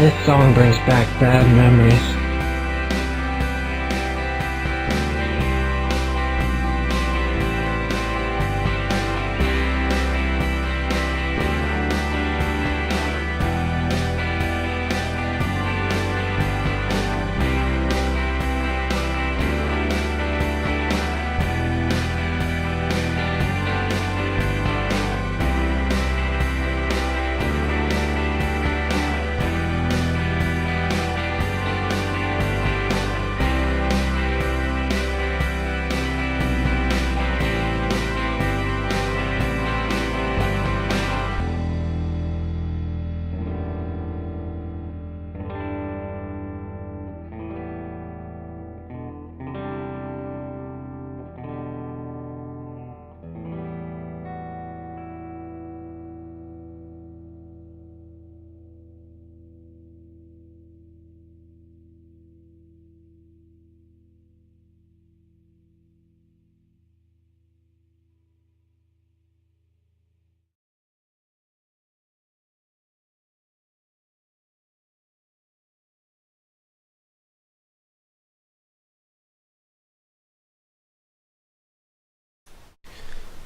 This song brings back bad memories.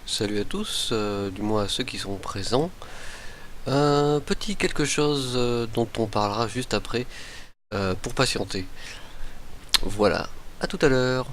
Salut à tous, du moins à ceux qui sont présents. Petit quelque chose dont on parlera juste après pour patienter. Voilà, à tout à l'heure.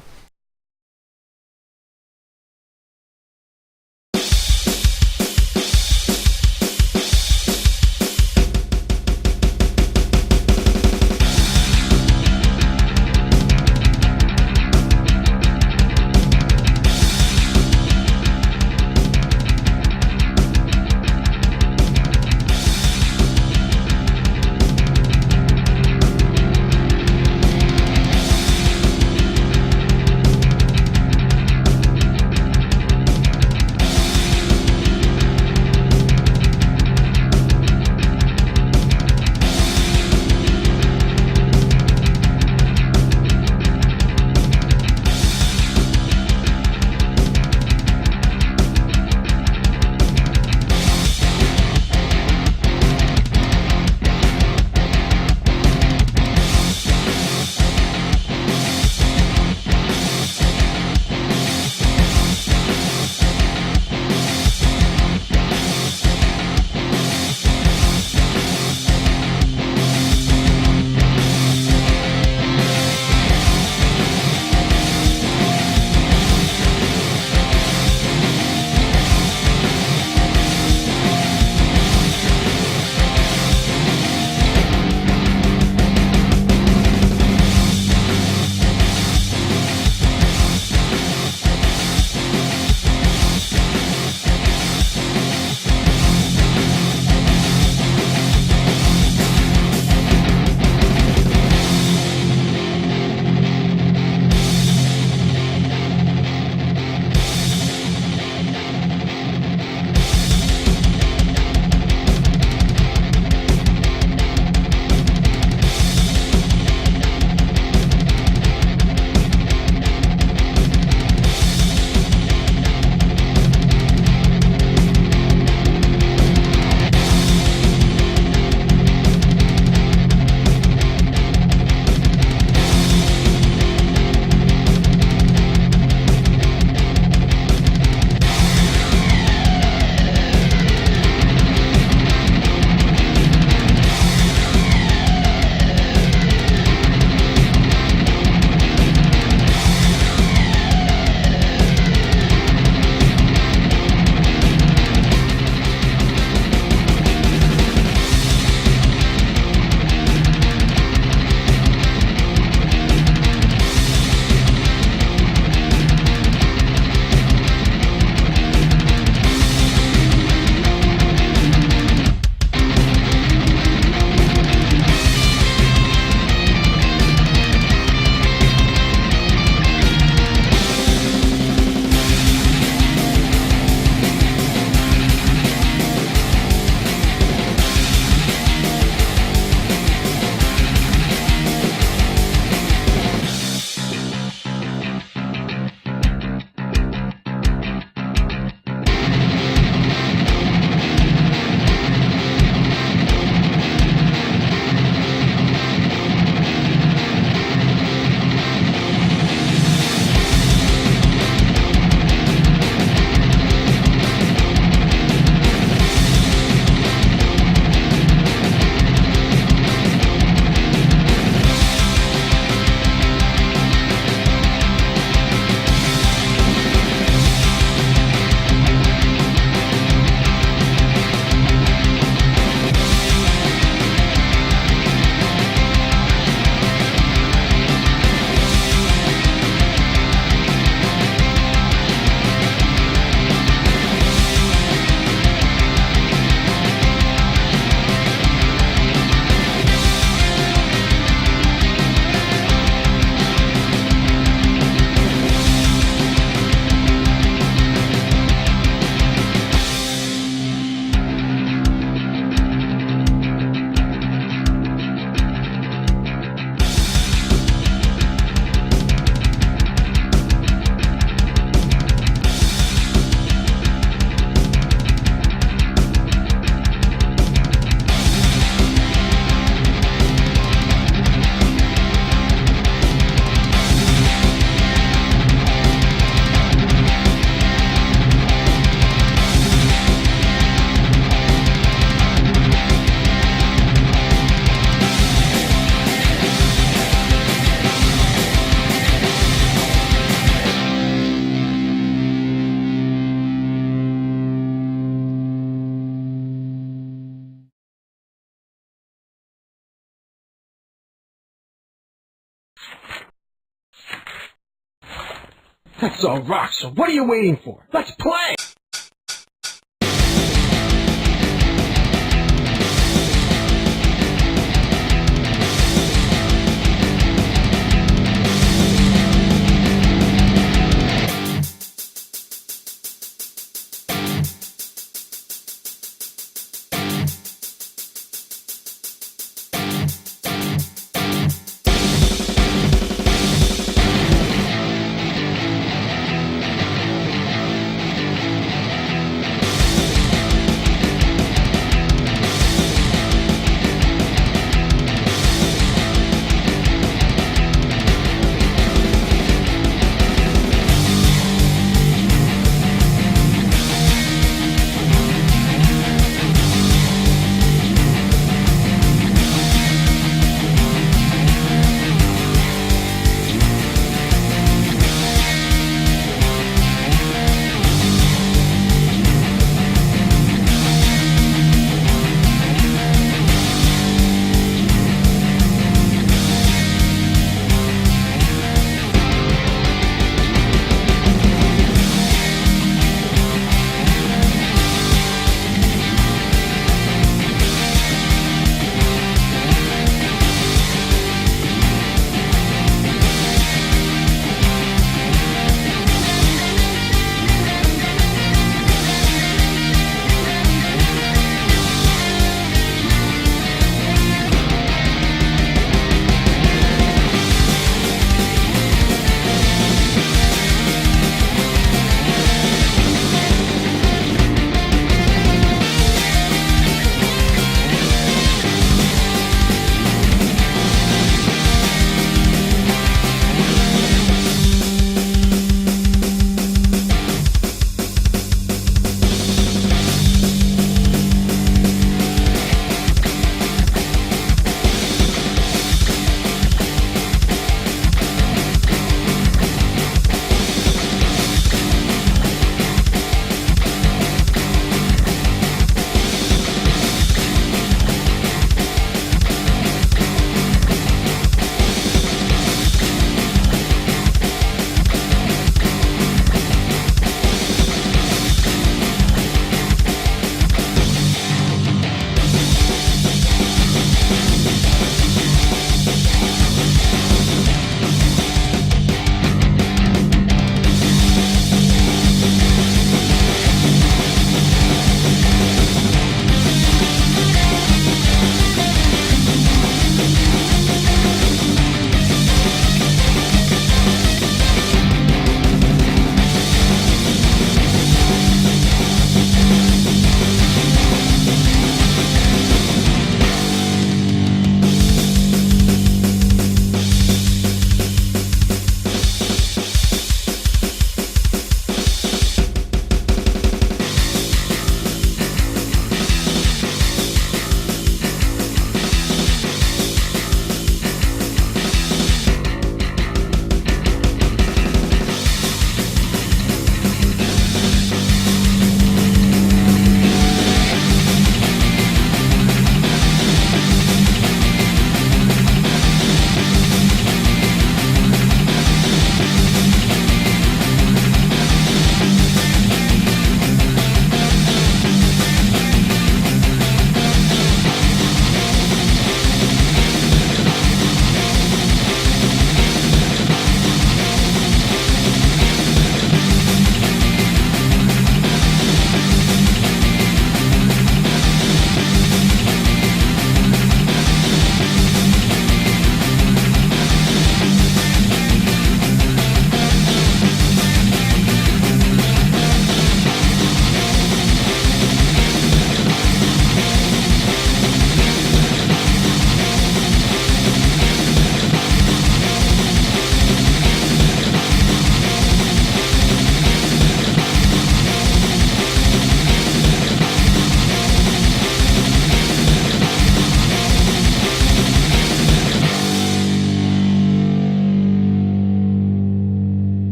That's all rock, so what are you waiting for? Let's play!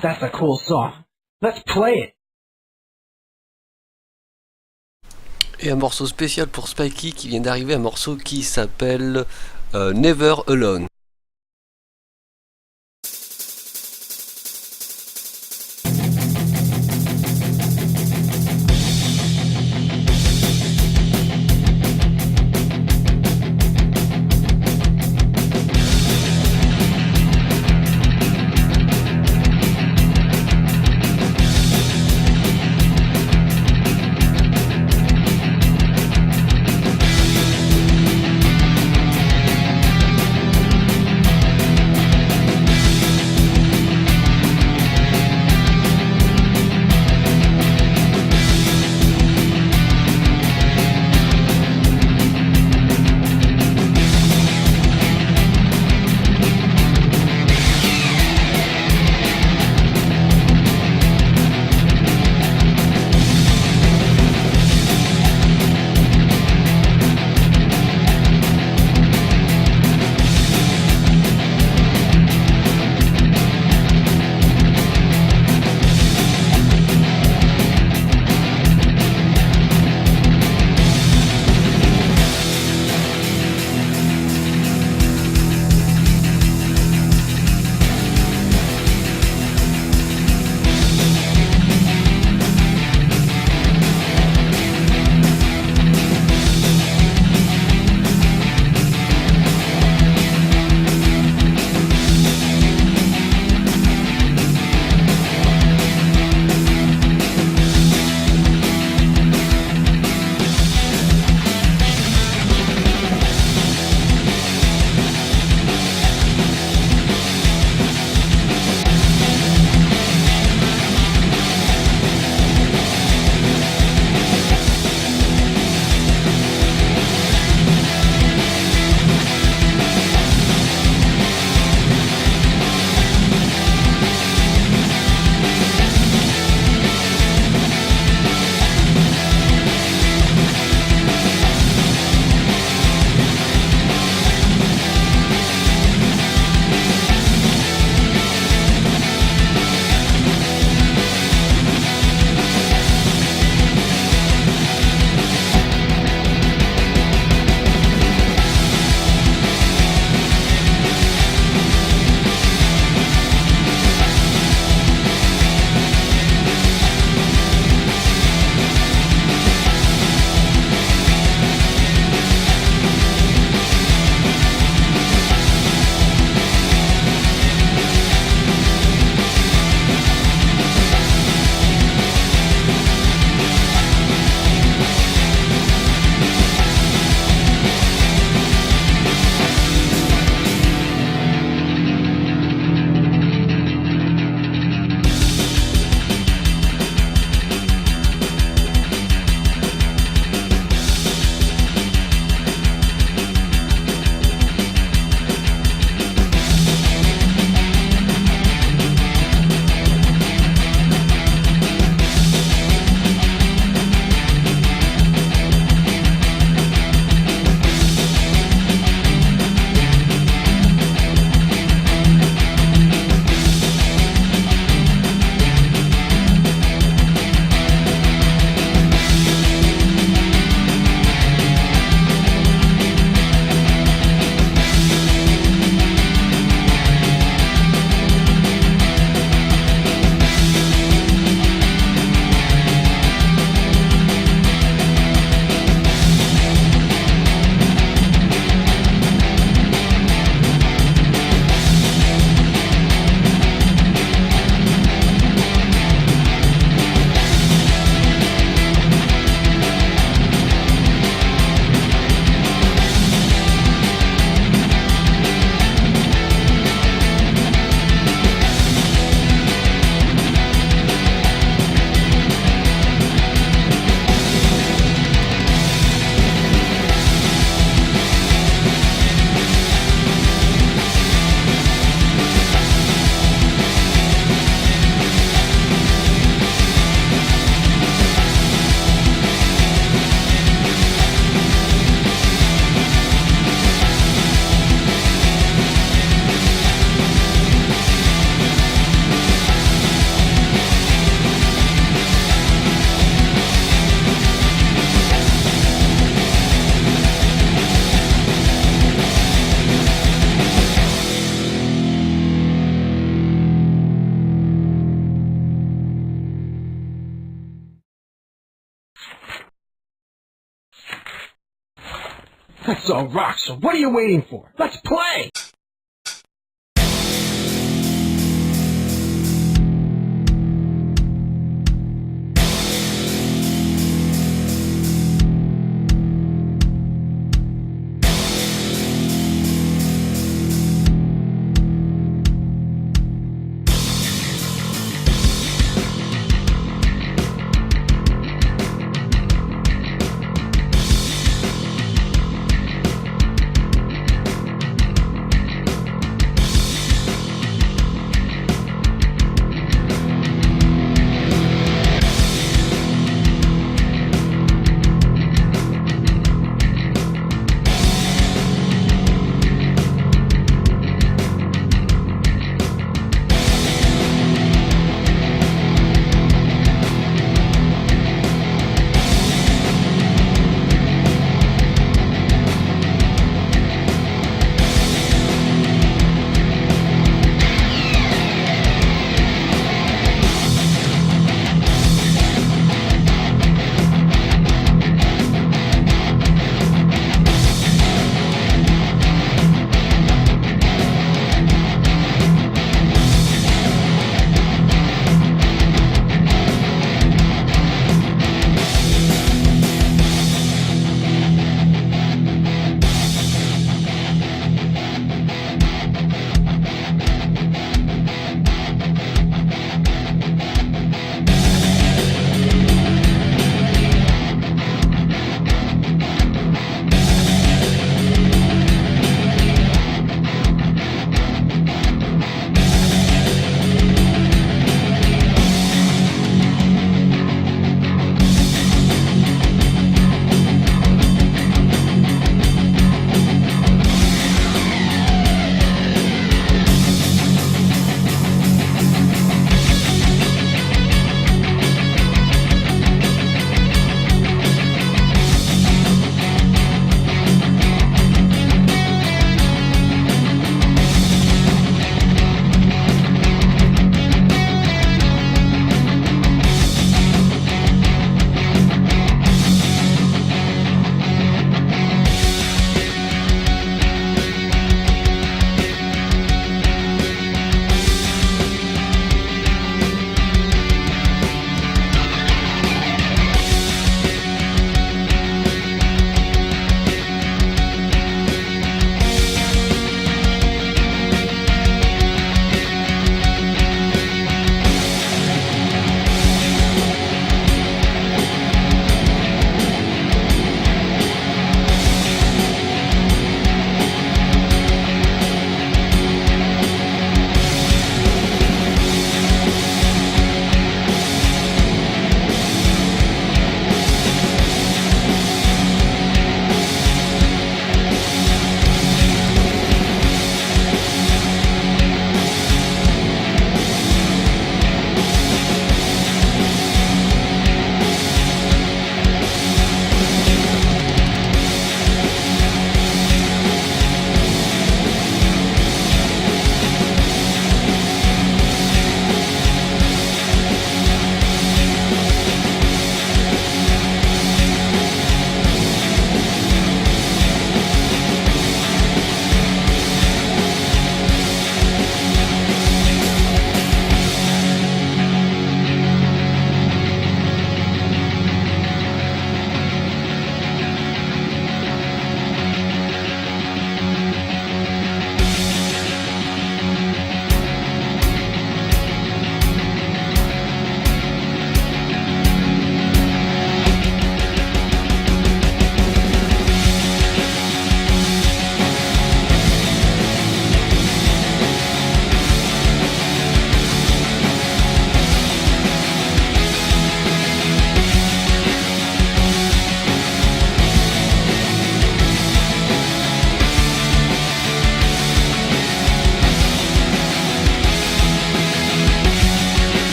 That's a cool song. Let's play it. Et un morceau spécial pour Spikey qui vient d'arriver, un morceau qui s'appelle Never Alone. That's all rock, so what are you waiting for? Let's play!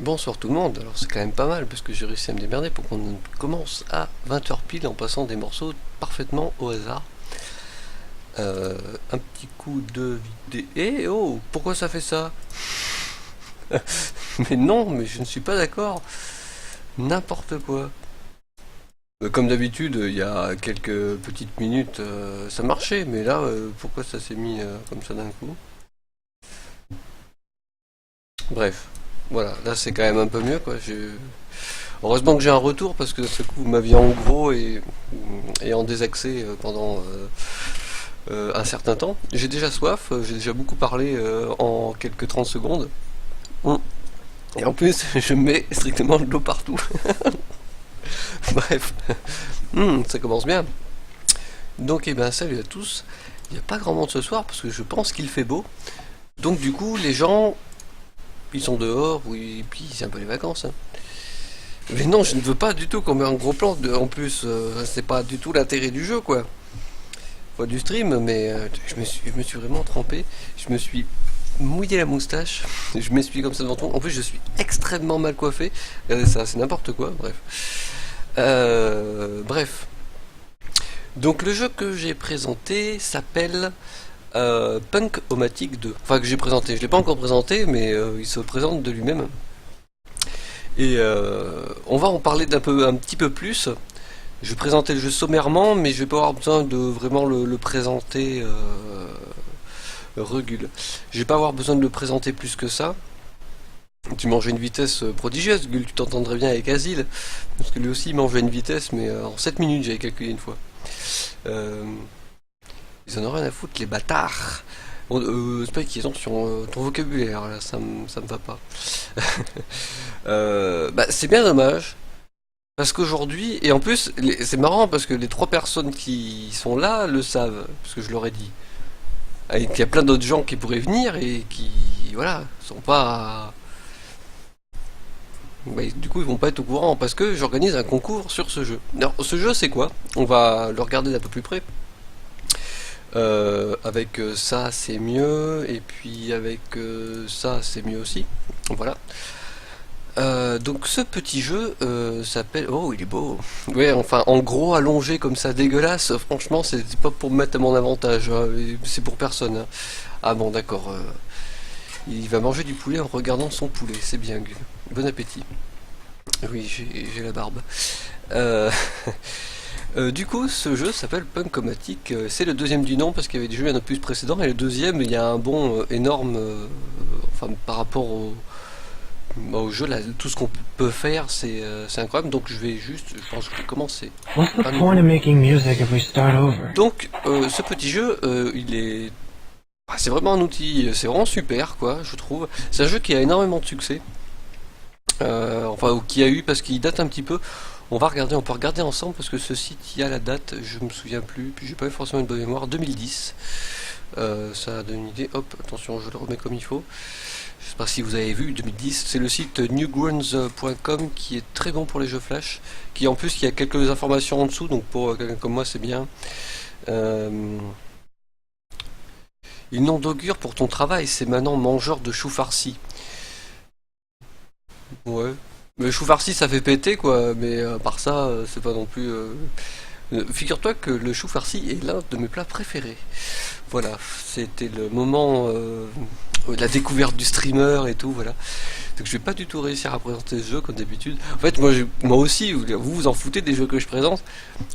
Bonsoir tout le monde, alors c'est quand même pas mal parce que j'ai réussi à me démerder pour qu'on commence à 20h pile en passant des morceaux parfaitement au hasard. Un petit coup de vidéo. Eh oh, pourquoi ça fait ça? Mais non, mais je ne suis pas d'accord. N'importe quoi. Comme d'habitude, il y a quelques petites minutes, ça marchait, mais là, pourquoi ça s'est mis comme ça d'un coup? Bref, voilà, là c'est quand même un peu mieux, quoi. Heureusement que j'ai un retour parce que ce coup vous m'aviez en gros et en désaxé pendant un certain temps. J'ai déjà soif, j'ai déjà beaucoup parlé en quelques 30 secondes. Et en plus, je mets strictement de l'eau partout. Bref, ça commence bien. Donc, eh ben, salut à tous. Il n'y a pas grand monde ce soir parce que je pense qu'il fait beau. Donc, du coup, les gens, ils sont dehors, oui, et puis c'est un peu les vacances. Hein. Mais non, je ne veux pas du tout qu'on mette un gros plan. En plus, c'est pas du tout l'intérêt du jeu, quoi. Pas du stream, mais je me suis vraiment trempé. Je me suis mouillé la moustache. Je m'essuie comme ça devant tout. En plus, je suis extrêmement mal coiffé. Regardez ça, c'est n'importe quoi. Bref. Bref. Donc le jeu que j'ai présenté s'appelle Punk-O-Matic 2. Enfin que j'ai présenté, je l'ai pas encore présenté, mais il se présente de lui-même. Et on va en parler un petit peu plus. Je vais présenter le jeu sommairement, mais je vais pas avoir besoin de vraiment le présenter regule. Je vais pas avoir besoin de le présenter plus que ça. Tu manges à une vitesse prodigieuse, Gull, tu t'entendrais bien avec Asile, parce que lui aussi il mange à une vitesse, mais en 7 minutes j'avais calculé une fois. Ils en ont rien à foutre, les bâtards. Bon, c'est pas qu'ils ont sur ton vocabulaire, là, ça me va pas. Bah, c'est bien dommage, parce qu'aujourd'hui, et en plus, c'est marrant parce que les 3 personnes qui sont là le savent, parce que je leur ai dit. Et qu'il y a plein d'autres gens qui pourraient venir et qui, voilà, sont pas. Bah, du coup, ils vont pas être au courant parce que j'organise un concours sur ce jeu. Alors, ce jeu, c'est quoi? On va le regarder d'un peu plus près. Avec ça, c'est mieux, et puis avec ça, c'est mieux aussi. Voilà. Donc, ce petit jeu s'appelle. Oh, il est beau! Ouais, enfin, en gros, allongé comme ça, dégueulasse. Franchement, c'est pas pour me mettre à mon avantage. Hein, c'est pour personne. Hein. Ah bon, d'accord. Il va manger du poulet en regardant son poulet. C'est bien, Gull. Bon appétit. Oui, j'ai la barbe. Euh, du coup, ce jeu s'appelle Punk-O-Matic. C'est le deuxième du nom parce qu'il y avait des jeux un peu plus précédents. Et le deuxième, il y a un bond énorme enfin, par rapport au jeu. Là, tout ce qu'on peut faire, c'est incroyable. Donc, je pense que je vais commencer. What's the point of making music if we start over? Donc, ce petit jeu, il est. C'est vraiment un outil, c'est vraiment super, quoi, je trouve. C'est un jeu qui a énormément de succès. Enfin, qui a eu parce qu'il date un petit peu. On peut regarder ensemble parce que ce site, il y a la date, je me souviens plus, puis j'ai pas eu forcément une bonne mémoire. 2010, ça donne une idée. Hop, attention, je le remets comme il faut. Je sais pas si vous avez vu, 2010, c'est le site newgrounds.com qui est très bon pour les jeux flash, qui en plus qui a quelques informations en dessous, donc pour quelqu'un comme moi c'est bien. Il nom d'augure pour ton travail, c'est maintenant mangeur de choux farcis. Ouais. Mais chou farci ça fait péter quoi, mais à part ça, c'est pas non plus. Figure-toi que le chou farci est l'un de mes plats préférés. Voilà, c'était le moment de la découverte du streamer et tout, voilà. Donc je vais pas du tout réussir à présenter ce jeu comme d'habitude. En fait, moi aussi, vous en foutez des jeux que je présente.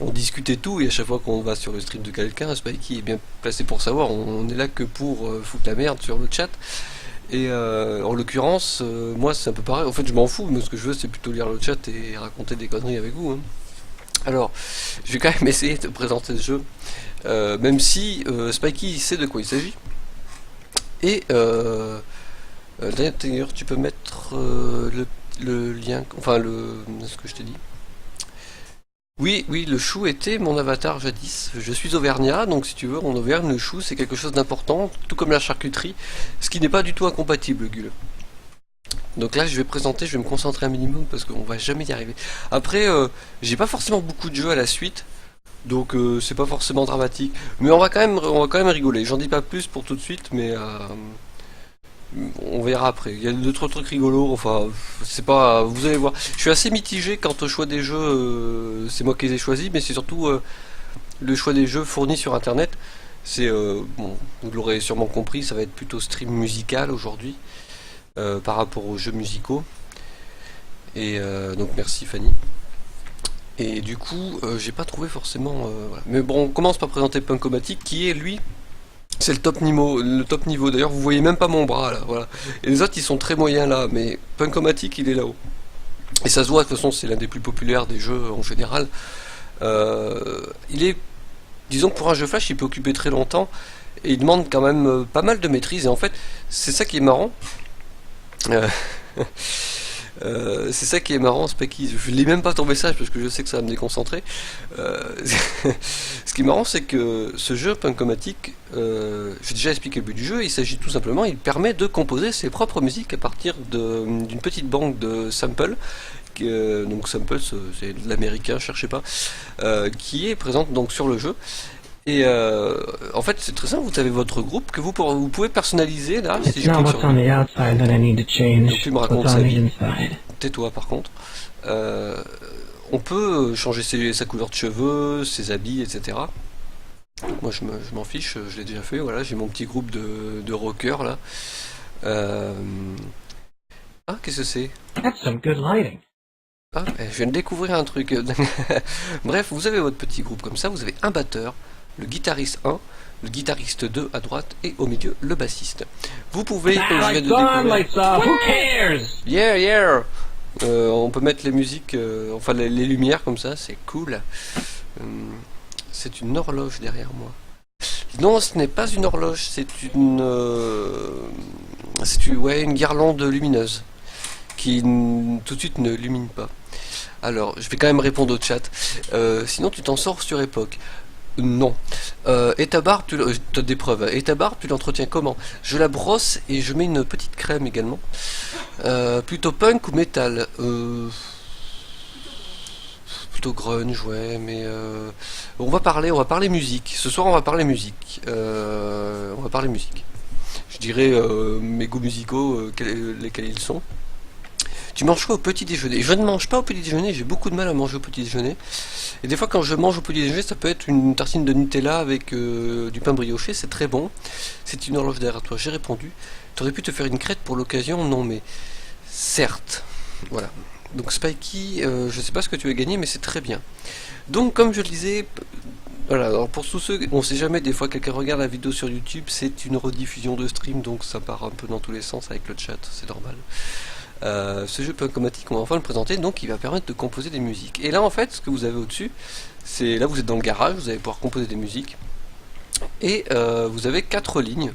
On discute et tout, et à chaque fois qu'on va sur le stream de quelqu'un, Spikey est bien placé pour savoir. On est là que pour foutre la merde sur le chat. Et en l'occurrence, moi c'est un peu pareil. En fait, je m'en fous, mais ce que je veux, c'est plutôt lire le chat et raconter des conneries avec vous. Hein. Alors, je vais quand même essayer de présenter ce jeu, même si Spikey sait de quoi il s'agit. Et d'ailleurs, tu peux mettre le lien, enfin ce que je t'ai dit. Oui, le chou était mon avatar jadis. Je suis auvergnat, donc si tu veux, en Auvergne, le chou c'est quelque chose d'important, tout comme la charcuterie, ce qui n'est pas du tout incompatible, Gull. Donc là, je vais me concentrer un minimum parce qu'on va jamais y arriver. Après, j'ai pas forcément beaucoup de jeux à la suite, donc c'est pas forcément dramatique. Mais on va quand même rigoler. J'en dis pas plus pour tout de suite, mais On verra après. Il y a d'autres trucs rigolos. Enfin, c'est pas. Vous allez voir. Je suis assez mitigé quant au choix des jeux. C'est moi qui les ai choisis, mais c'est surtout le choix des jeux fournis sur Internet. C'est bon, vous l'aurez sûrement compris, ça va être plutôt stream musical aujourd'hui par rapport aux jeux musicaux. Et donc merci Fanny. Et du coup, j'ai pas trouvé forcément. Voilà. Mais bon, on commence par présenter Punkomatic, qui est lui. C'est le top niveau, D'ailleurs, vous voyez même pas mon bras là, voilà. Et les autres, ils sont très moyens là, mais Punkomatic, il est là-haut. Et ça se voit, de toute façon, c'est l'un des plus populaires des jeux en général. Il est, disons que pour un jeu flash, il peut occuper très longtemps et il demande quand même pas mal de maîtrise. Et en fait, c'est ça qui est marrant. Euh, c'est ça qui est marrant, Specky. Je lis même pas ton message parce que je sais que ça va me déconcentrer. Euh, Ce qui est marrant, c'est que ce jeu Punkomatic, j'ai déjà expliqué le but du jeu. Il s'agit tout simplement, il permet de composer ses propres musiques à partir d'une petite banque de samples. Donc samples, c'est de l'américain, cherchez pas, qui est présente donc sur le jeu. Et en fait, c'est très simple. Vous avez votre groupe que vous pouvez personnaliser là. Si It's je not clique what's sur on the outside that I need to donc change, tu me it's racontes what's sa on the vie. inside. Tais-toi par contre. On peut changer sa couleur de cheveux, ses habits, etc. Moi je m'en fiche, je l'ai déjà fait. Voilà, j'ai mon petit groupe de rockers là. Euh, Ah, qu'est-ce que c'est? That's some good lighting. Ah, je viens de découvrir un truc. Bref, vous avez votre petit groupe comme ça. Vous avez un batteur, le guitariste 1, le guitariste 2 à droite et au milieu le bassiste. Vous pouvez, comme je viens de Lights on, découvrir, lights off, who cares? yeah, yeah. On peut mettre les musiques, enfin les lumières comme ça, c'est cool. C'est une horloge derrière moi. Non, ce n'est pas une horloge, ouais, une guirlande lumineuse qui tout de suite ne illumine pas. Alors, je vais quand même répondre au chat. Sinon, tu t'en sors sur Epoch. Non. Et ta barbe, tu as des preuves. Et ta barbe, tu l'entretiens comment? Je la brosse et je mets une petite crème également. Plutôt punk ou metal? Plutôt grunge, ouais, mais on va parler musique. Ce soir, on va parler musique. On va parler musique. Je dirais mes goûts musicaux, lesquels ils sont. Tu manges quoi au petit déjeuner? Je ne mange pas au petit déjeuner, j'ai beaucoup de mal à manger au petit déjeuner. Et des fois quand je mange au petit déjeuner, ça peut être une tartine de Nutella avec du pain brioché, c'est très bon. C'est une horloge derrière toi, j'ai répondu. Tu aurais pu te faire une crête pour l'occasion? Non mais certes. Voilà. Donc Spikey, je sais pas ce que tu as gagné, mais c'est très bien. Donc comme je le disais, voilà, alors pour tous ceux, on sait jamais, des fois quelqu'un regarde la vidéo sur YouTube, c'est une rediffusion de stream, donc ça part un peu dans tous les sens avec le chat, c'est normal. Ce jeu Punkomatic, on va enfin le présenter, donc il va permettre de composer des musiques. Et là en fait, ce que vous avez au-dessus, c'est là vous êtes dans le garage, vous allez pouvoir composer des musiques. Et vous avez 4 lignes,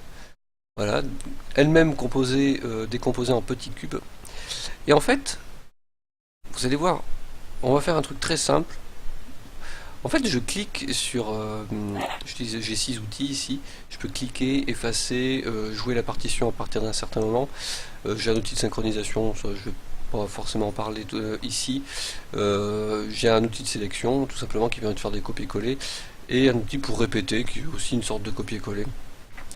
voilà, elles-mêmes composées, décomposées en petits cubes. Et en fait, vous allez voir, on va faire un truc très simple. En fait, je clique sur, j'ai 6 outils ici, je peux cliquer, effacer, jouer la partition à partir d'un certain moment. J'ai un outil de synchronisation, ça, je ne vais pas forcément en parler ici. J'ai un outil de sélection, tout simplement, qui permet de faire des copier-coller, et un outil pour répéter, qui est aussi une sorte de copier-coller.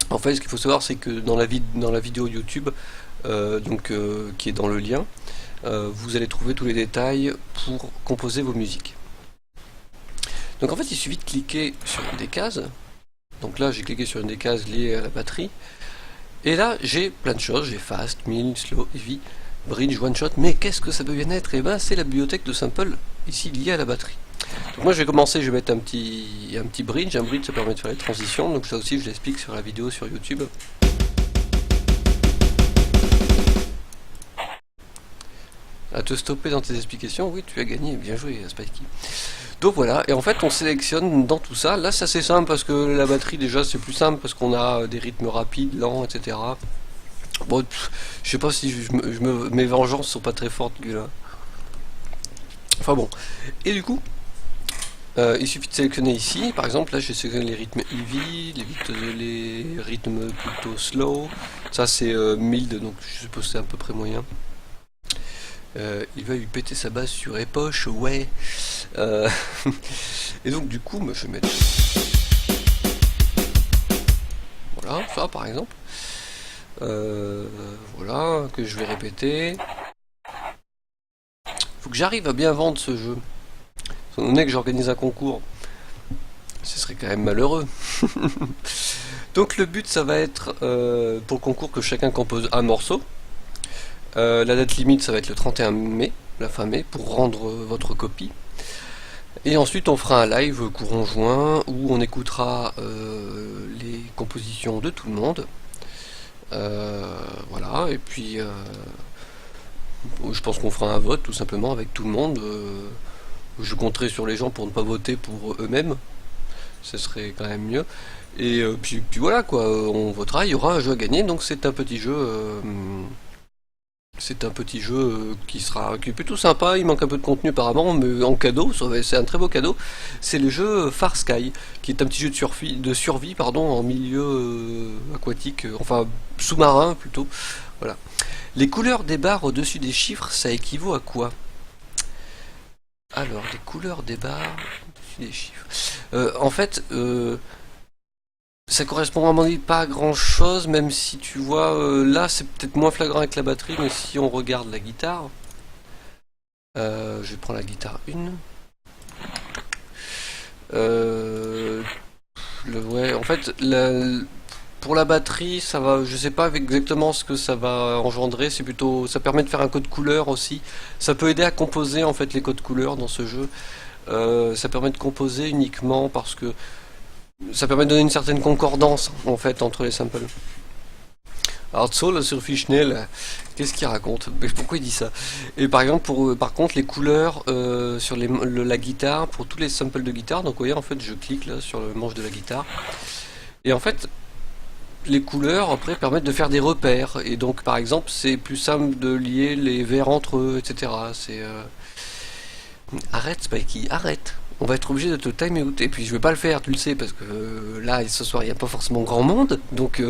En fait, ce qu'il faut savoir, c'est que dans la vidéo YouTube, qui est dans le lien, vous allez trouver tous les détails pour composer vos musiques. Donc en fait il suffit de cliquer sur une des cases. Donc là j'ai cliqué sur une des cases liées à la batterie. Et là j'ai plein de choses, j'ai fast, mild, slow, heavy, bridge, one shot. Mais qu'est-ce que ça peut bien être? Et ben c'est la bibliothèque de samples ici liée à la batterie. Donc moi je vais commencer, je vais mettre un petit bridge. Un bridge ça permet de faire les transitions. Donc ça aussi je l'explique sur la vidéo sur YouTube. À te stopper dans tes explications, oui tu as gagné, bien joué Spikey. Donc voilà, et en fait on sélectionne dans tout ça. Là c'est assez simple parce que la batterie déjà c'est plus simple parce qu'on a des rythmes rapides, lents, etc. Bon, je sais pas si mes vengeances sont pas très fortes là. Enfin bon, et du coup, il suffit de sélectionner ici. Par exemple là j'ai sélectionné les rythmes heavy, les rythmes plutôt slow. Ça c'est mild, donc je suppose que c'est à peu près moyen. Il va lui péter sa base sur Epoch, ouais. Et donc du coup, je vais mettre... Voilà, ça par exemple. Voilà, que je vais répéter. Faut que j'arrive à bien vendre ce jeu. Étant donné que j'organise un concours, ce serait quand même malheureux. Donc le but, ça va être pour le concours que chacun compose un morceau. La date limite, ça va être le 31 mai, la fin mai, pour rendre votre copie. Et ensuite, on fera un live courant juin où on écoutera les compositions de tout le monde. Voilà, et puis je pense qu'on fera un vote tout simplement avec tout le monde. Je compterai sur les gens pour ne pas voter pour eux-mêmes, ce serait quand même mieux. Et puis voilà quoi, on votera, il y aura un jeu à gagner, donc c'est un petit jeu. C'est un petit jeu qui est plutôt sympa, il manque un peu de contenu apparemment, mais en cadeau, c'est un très beau cadeau. C'est le jeu Far Sky, qui est un petit jeu de survie en milieu aquatique, enfin sous-marin plutôt. Voilà. Les couleurs des barres au-dessus des chiffres, ça équivaut à quoi? Alors, les couleurs des barres au-dessus des chiffres. En fait, ça correspond à mon avis pas à grand chose, même si tu vois, là c'est peut-être moins flagrant avec la batterie, mais si on regarde la guitare, je prends la guitare 1. Ouais, en fait, pour la batterie, ça va, je sais pas exactement ce que ça va engendrer, c'est plutôt, ça permet de faire un code couleur aussi. Ça peut aider à composer en fait les codes couleurs dans ce jeu. Ça permet de composer uniquement parce que ça permet de donner une certaine concordance en fait entre les samples. Alors Soul sur Fishnell, qu'est-ce qu'il raconte? Pourquoi il dit ça? Et par exemple, par contre, les couleurs sur la guitare, pour tous les samples de guitare, donc vous voyez en fait je clique là sur le manche de la guitare, et en fait les couleurs après permettent de faire des repères, et donc par exemple c'est plus simple de lier les vers entre eux, etc. C'est arrête Spikey, arrête. On va être obligé de te time out. Et puis je vais pas le faire, tu le sais, parce que là ce soir il n'y a pas forcément grand monde, donc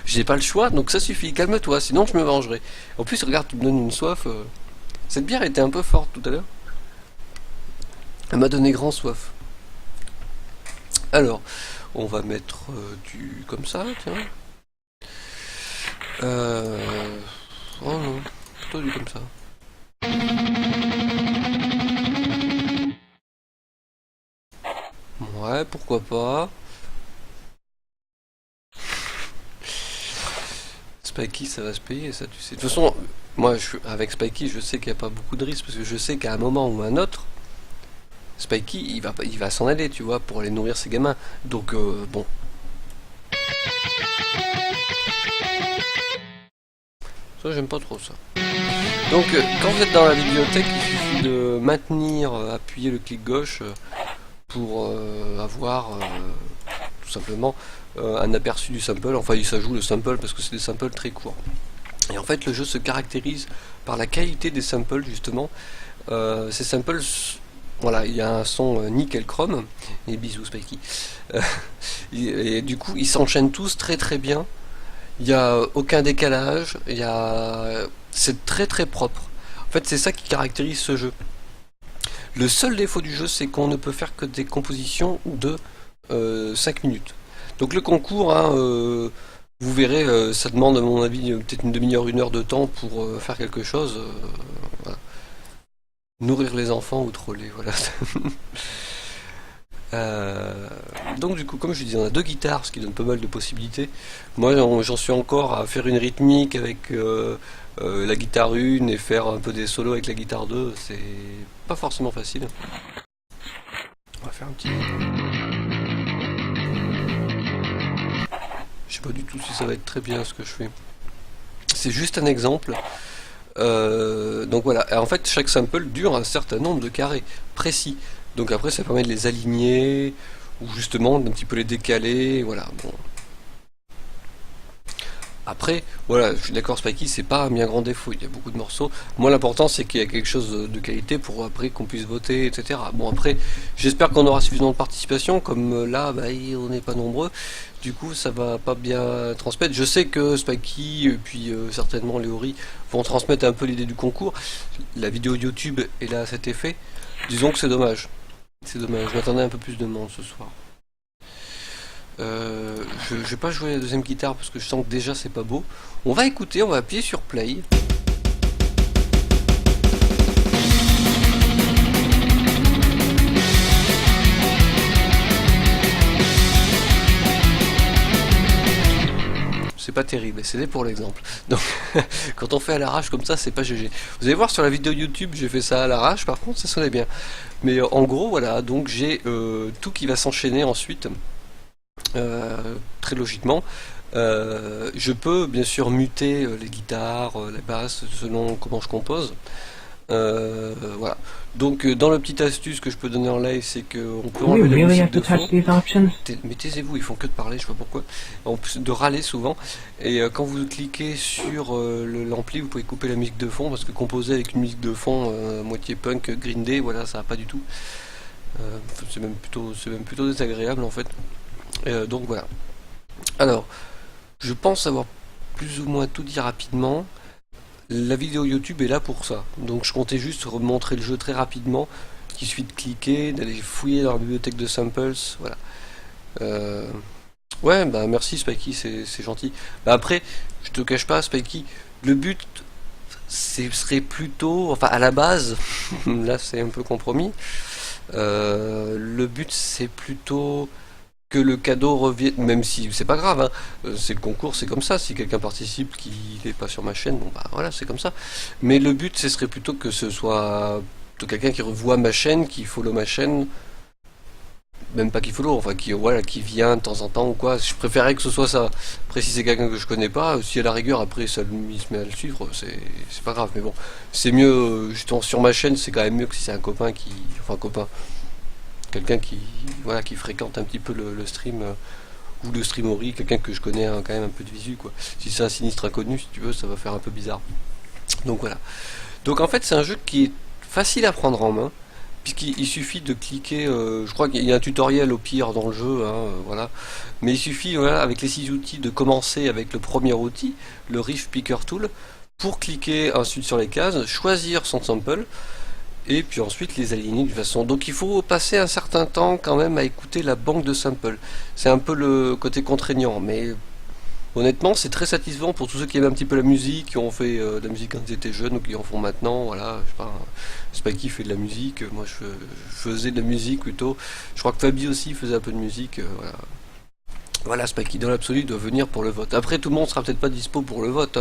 j'ai pas le choix, donc ça suffit, calme-toi, sinon je me vengerai. En plus regarde, tu me donnes une soif. Cette bière était un peu forte tout à l'heure. Elle m'a donné grand soif. Alors, on va mettre du comme ça, tiens. Oh non, plutôt du comme ça. Ouais, pourquoi pas. Spikey, ça va se payer, ça, tu sais. De toute façon, moi, avec Spikey, je sais qu'il n'y a pas beaucoup de risques, parce que je sais qu'à un moment ou un autre, Spikey, il va s'en aller, tu vois, pour aller nourrir ses gamins. Donc, bon. Ça, j'aime pas trop ça. Donc, quand vous êtes dans la bibliothèque, il suffit de maintenir, appuyer le clic gauche pour avoir tout simplement un aperçu du sample. Enfin, il s'ajoute le sample parce que c'est des samples très courts. Et en fait, le jeu se caractérise par la qualité des samples, justement. Ces samples, voilà, il y a un son nickel chrome, et bisous Spikey. Et du coup, ils s'enchaînent tous très très bien. Il n'y a aucun décalage, c'est très très propre. En fait, c'est ça qui caractérise ce jeu. Le seul défaut du jeu, c'est qu'on ne peut faire que des compositions de 5 minutes. Donc le concours, hein, vous verrez, ça demande à mon avis peut-être une demi-heure, 1 heure de temps pour faire quelque chose. Voilà. Nourrir les enfants ou troller, voilà. Donc du coup, comme je disais, on a 2 guitares, ce qui donne pas mal de possibilités. Moi, j'en suis encore à faire une rythmique avec la guitare 1 et faire un peu des solos avec la guitare 2. C'est pas forcément facile. On va faire un petit... Je sais pas du tout si ça va être très bien ce que je fais. C'est juste un exemple. Donc voilà, en fait chaque sample dure un certain nombre de carrés précis. Donc après ça permet de les aligner ou justement d'un petit peu les décaler. Voilà. Bon. Après, voilà, je suis d'accord, Spikey, c'est pas un bien grand défaut, il y a beaucoup de morceaux. Moi, l'important, c'est qu'il y a quelque chose de qualité pour après qu'on puisse voter, etc. Bon, après, j'espère qu'on aura suffisamment de participation, comme là, bah, on n'est pas nombreux. Du coup, ça va pas bien transmettre. Je sais que Spikey, et puis certainement Léori, vont transmettre un peu l'idée du concours. La vidéo YouTube est là à cet effet. Disons que c'est dommage. C'est dommage, je m'attendais un peu plus de monde ce soir. Je vais pas jouer la deuxième guitare parce que je sens que déjà c'est pas beau. On va écouter, on va appuyer sur play. C'est pas terrible, c'est pour l'exemple. Donc, quand on fait à l'arrache comme ça, c'est pas GG. Vous allez voir sur la vidéo YouTube, j'ai fait ça à l'arrache, par contre, ça sonnait bien. Mais en gros, voilà, donc j'ai tout qui va s'enchaîner ensuite, très logiquement. Je peux bien sûr muter les guitares, les basses, selon comment je compose. Voilà. Donc dans la petite astuce que je peux donner en live, c'est qu'on peut Do we enlever la really musique have to de fond. touch these options? Mais taisez-vous, ils font que de parler, je sais pas pourquoi. En plus de râler souvent. Et quand vous cliquez sur l'ampli, vous pouvez couper la musique de fond, parce que composer avec une musique de fond moitié punk, Green Day, voilà, ça va pas du tout. C'est même plutôt désagréable en fait. Donc voilà. Alors, je pense avoir plus ou moins tout dit rapidement. La vidéo YouTube est là pour ça. Donc je comptais juste remontrer le jeu très rapidement. Il suffit de cliquer, d'aller fouiller dans la bibliothèque de samples. Voilà. Ouais, bah merci Spikey, c'est gentil. Bah après, je te cache pas, Spikey, le but serait plutôt, enfin à la base, là c'est un peu compromis. Le but c'est plutôt que le cadeau revienne, même si c'est pas grave, hein, c'est le concours, c'est comme ça, si quelqu'un participe qui n'est pas sur ma chaîne, bon bah voilà, c'est comme ça. Mais le but, ce serait plutôt que ce soit quelqu'un qui revoit ma chaîne, qui follow ma chaîne, même pas qui follow, enfin qui, voilà, qui vient de temps en temps ou quoi, je préférerais que ce soit ça. Après, si c'est quelqu'un que je connais pas, si à la rigueur, après, ça il se met à le suivre, c'est pas grave, mais bon, c'est mieux, justement, sur ma chaîne, c'est quand même mieux que si c'est un copain qui, enfin, copain, quelqu'un qui, voilà, qui fréquente un petit peu le stream ou le streamery, quelqu'un que je connais quand même un peu de visu quoi. Si c'est un sinistre inconnu, si tu veux, ça va faire un peu bizarre. Donc voilà. Donc en fait, c'est un jeu qui est facile à prendre en main, puisqu'il suffit de cliquer. Je crois qu'il y a un tutoriel au pire dans le jeu, hein, voilà. Mais il suffit, voilà, avec les 6 outils, de commencer avec le premier outil, le Riff Picker Tool, pour cliquer ensuite sur les cases, choisir son sample et puis ensuite les aligner de façon. Donc il faut passer un certain temps quand même à écouter la banque de samples. C'est un peu le côté contraignant, mais honnêtement c'est très satisfaisant pour tous ceux qui aiment un petit peu la musique, qui ont fait de la musique quand ils étaient jeunes ou qui en font maintenant. Voilà, je sais pas, Spikey fait de la musique, moi je faisais de la musique plutôt. Je crois que Fabi aussi faisait un peu de musique. Voilà. Voilà, Spikey dans l'absolu doit venir pour le vote. Après tout le monde sera peut-être pas dispo pour le vote.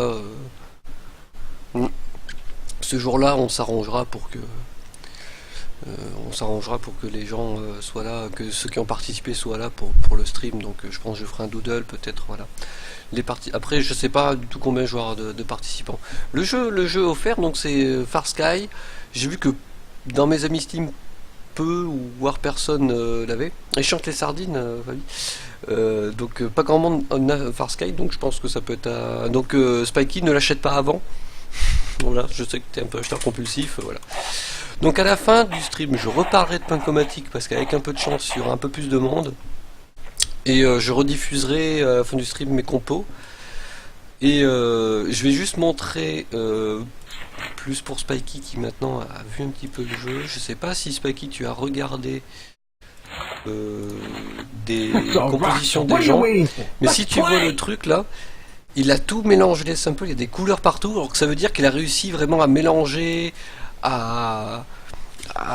Ce jour-là, on s'arrangera pour que les gens soient là, que ceux qui ont participé soient là pour le stream. Donc je pense que je ferai un doodle peut-être, voilà. Après, je sais pas du tout combien je vais avoir de participants. Le jeu offert, donc c'est Far Sky. J'ai vu que dans mes amis Steam, peu ou voire personne l'avait. Et je chante les sardines, Fabi. Donc pas grand monde a Far Sky, donc je pense que ça peut être donc Spikey ne l'achète pas avant. Voilà, je sais que tu es un peu acheteur compulsif, voilà. Donc à la fin du stream, je reparlerai de Punkomatic parce qu'avec un peu de chance, il y aura un peu plus de monde. Et je rediffuserai à la fin du stream mes compos. Et je vais juste montrer plus pour Spikey qui maintenant a vu un petit peu le jeu. Je sais pas si Spikey tu as regardé des compositions des gens. Mais si tu vois le truc là, il a tout mélangé les samples, il y a des couleurs partout, alors que ça veut dire qu'il a réussi vraiment à mélanger, à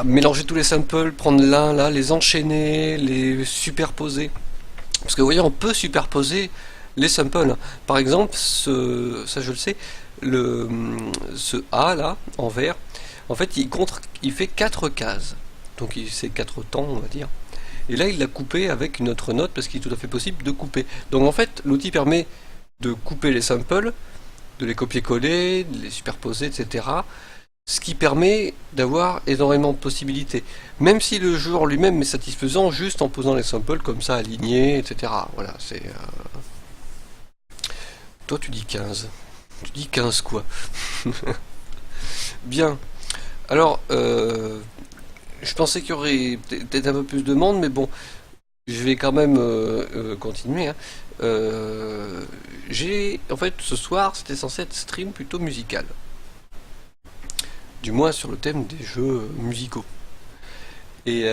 mélanger tous les samples, prendre l'un là, les enchaîner, les superposer. Parce que vous voyez, on peut superposer les samples. Par exemple, ça je le sais, ce A là, en vert, en fait il fait 4 cases. Donc c'est 4 temps, on va dire. Et là il l'a coupé avec une autre note parce qu'il est tout à fait possible de couper. Donc en fait, l'outil permet de couper les samples, de les copier-coller, de les superposer, etc. Ce qui permet d'avoir énormément de possibilités. Même si le jeu en lui-même est satisfaisant, juste en posant les samples comme ça, alignés, etc. Voilà, c'est... Toi tu dis 15. Tu dis 15 quoi. Bien. Alors, je pensais qu'il y aurait peut-être un peu plus de monde, mais bon, je vais quand même continuer. Hein. En fait, ce soir, c'était censé être stream plutôt musical. Du moins sur le thème des jeux musicaux. Et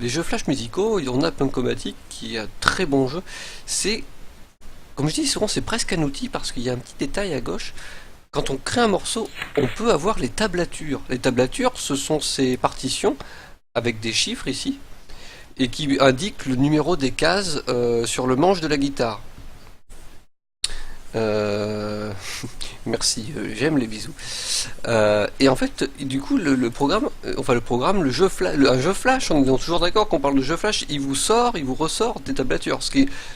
les jeux flash musicaux, on a Punkomatic qui est un très bon jeu. C'est, comme je dis souvent, c'est presque un outil parce qu'il y a un petit détail à gauche. Quand on crée un morceau, on peut avoir les tablatures. Les tablatures, ce sont ces partitions avec des chiffres ici et qui indiquent le numéro des cases sur le manche de la guitare. Merci, j'aime les bisous. Et en fait, du coup, le programme, le jeu un jeu flash, on est toujours d'accord qu'on parle de jeu flash, il vous ressort des tablatures.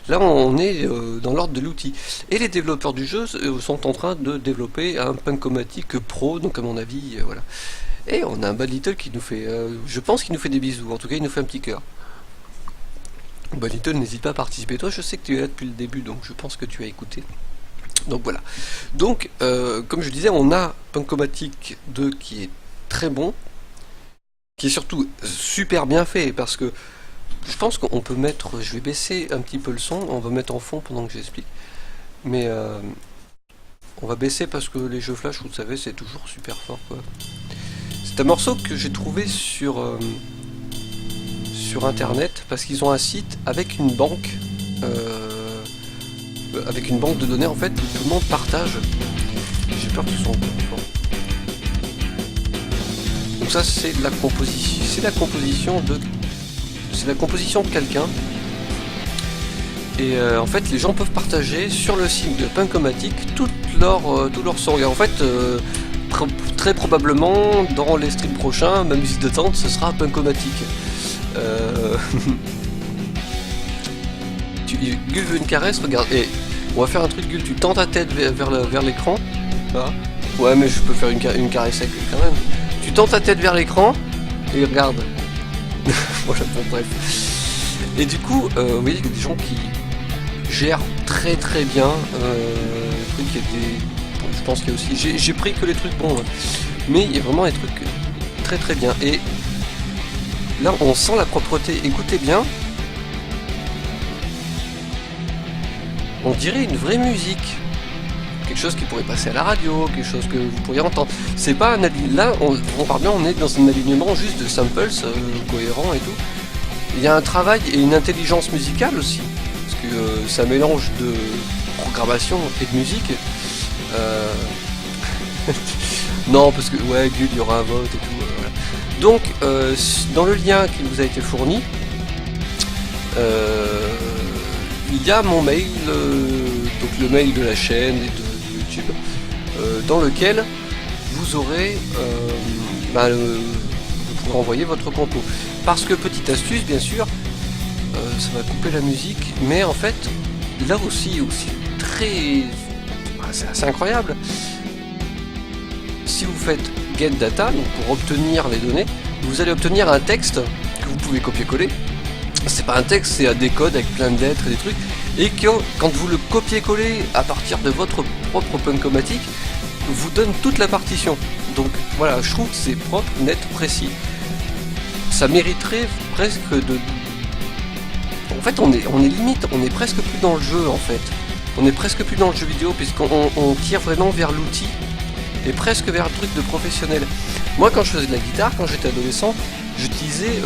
Là, on est dans l'ordre de l'outil. Et les développeurs du jeu sont en train de développer un Punkomatic Pro, donc à mon avis, voilà. Et on a un Bad Little qui nous fait, je pense qu'il nous fait des bisous. En tout cas, il nous fait un petit cœur. Bad Little, n'hésite pas à participer. Toi, je sais que tu es là depuis le début, donc je pense que tu as écouté. Donc voilà. Donc, comme je disais, on a Punkomatic 2 qui est très bon, qui est surtout super bien fait, parce que je pense qu'on peut mettre... Je vais baisser un petit peu le son, on va mettre en fond pendant que j'explique. Mais on va baisser parce que les jeux flash, vous le savez, c'est toujours super fort, quoi. C'est un morceau que j'ai trouvé sur internet, parce qu'ils ont un site avec une banque... avec une banque de données en fait où tout le monde partage. J'ai peur qu'ils sont fort. Donc ça c'est la composition. C'est la composition de quelqu'un. Et en fait les gens peuvent partager sur le site de Punkomatic tous leurs sons. Et en fait très probablement dans les streams prochains, ma musique de tente ce sera Punkomatic. Gul veut une caresse, regarde. Et on va faire un truc, Gul, tu tends ta tête vers l'écran. Là. Ouais, mais je peux faire une caresse avec lui quand même. Tu tends ta tête vers l'écran et regarde. Voilà, bon, bref. Et du coup, vous voyez, il y a des gens qui gèrent très très bien. Je pense qu'il y a aussi. J'ai pris que les trucs bons, hein. Mais il y a vraiment des trucs très très bien. Et là, on sent la propreté. Écoutez bien. On dirait une vraie musique, quelque chose qui pourrait passer à la radio, quelque chose que vous pourriez entendre. C'est pas un là, on parle bien, on est dans un alignement juste de samples cohérent et tout. Il y a un travail et une intelligence musicale aussi, parce que c'est un mélange de programmation et de musique. Non, parce que ouais, Gul, il y aura un vote et tout. Voilà. Donc, dans le lien qui vous a été fourni. Il y a mon mail, donc le mail de la chaîne et de YouTube, dans lequel vous aurez, vous pourrez envoyer votre compo. Parce que, petite astuce, bien sûr, ça va couper la musique, mais en fait, là aussi très... c'est assez incroyable. Si vous faites get data, donc pour obtenir les données, vous allez obtenir un texte que vous pouvez copier-coller. C'est pas un texte, c'est des codes avec plein de lettres et des trucs, et que quand vous le copiez-collez à partir de votre propre Punkomatic, vous donne toute la partition. Donc voilà, je trouve que c'est propre, net, précis. Ça mériterait presque de... En fait, on est limite, on est presque plus dans le jeu en fait. On est presque plus dans le jeu vidéo puisqu'on tire vraiment vers l'outil et presque vers le truc de professionnel. Moi, quand je faisais de la guitare, quand j'étais adolescent, j'utilisais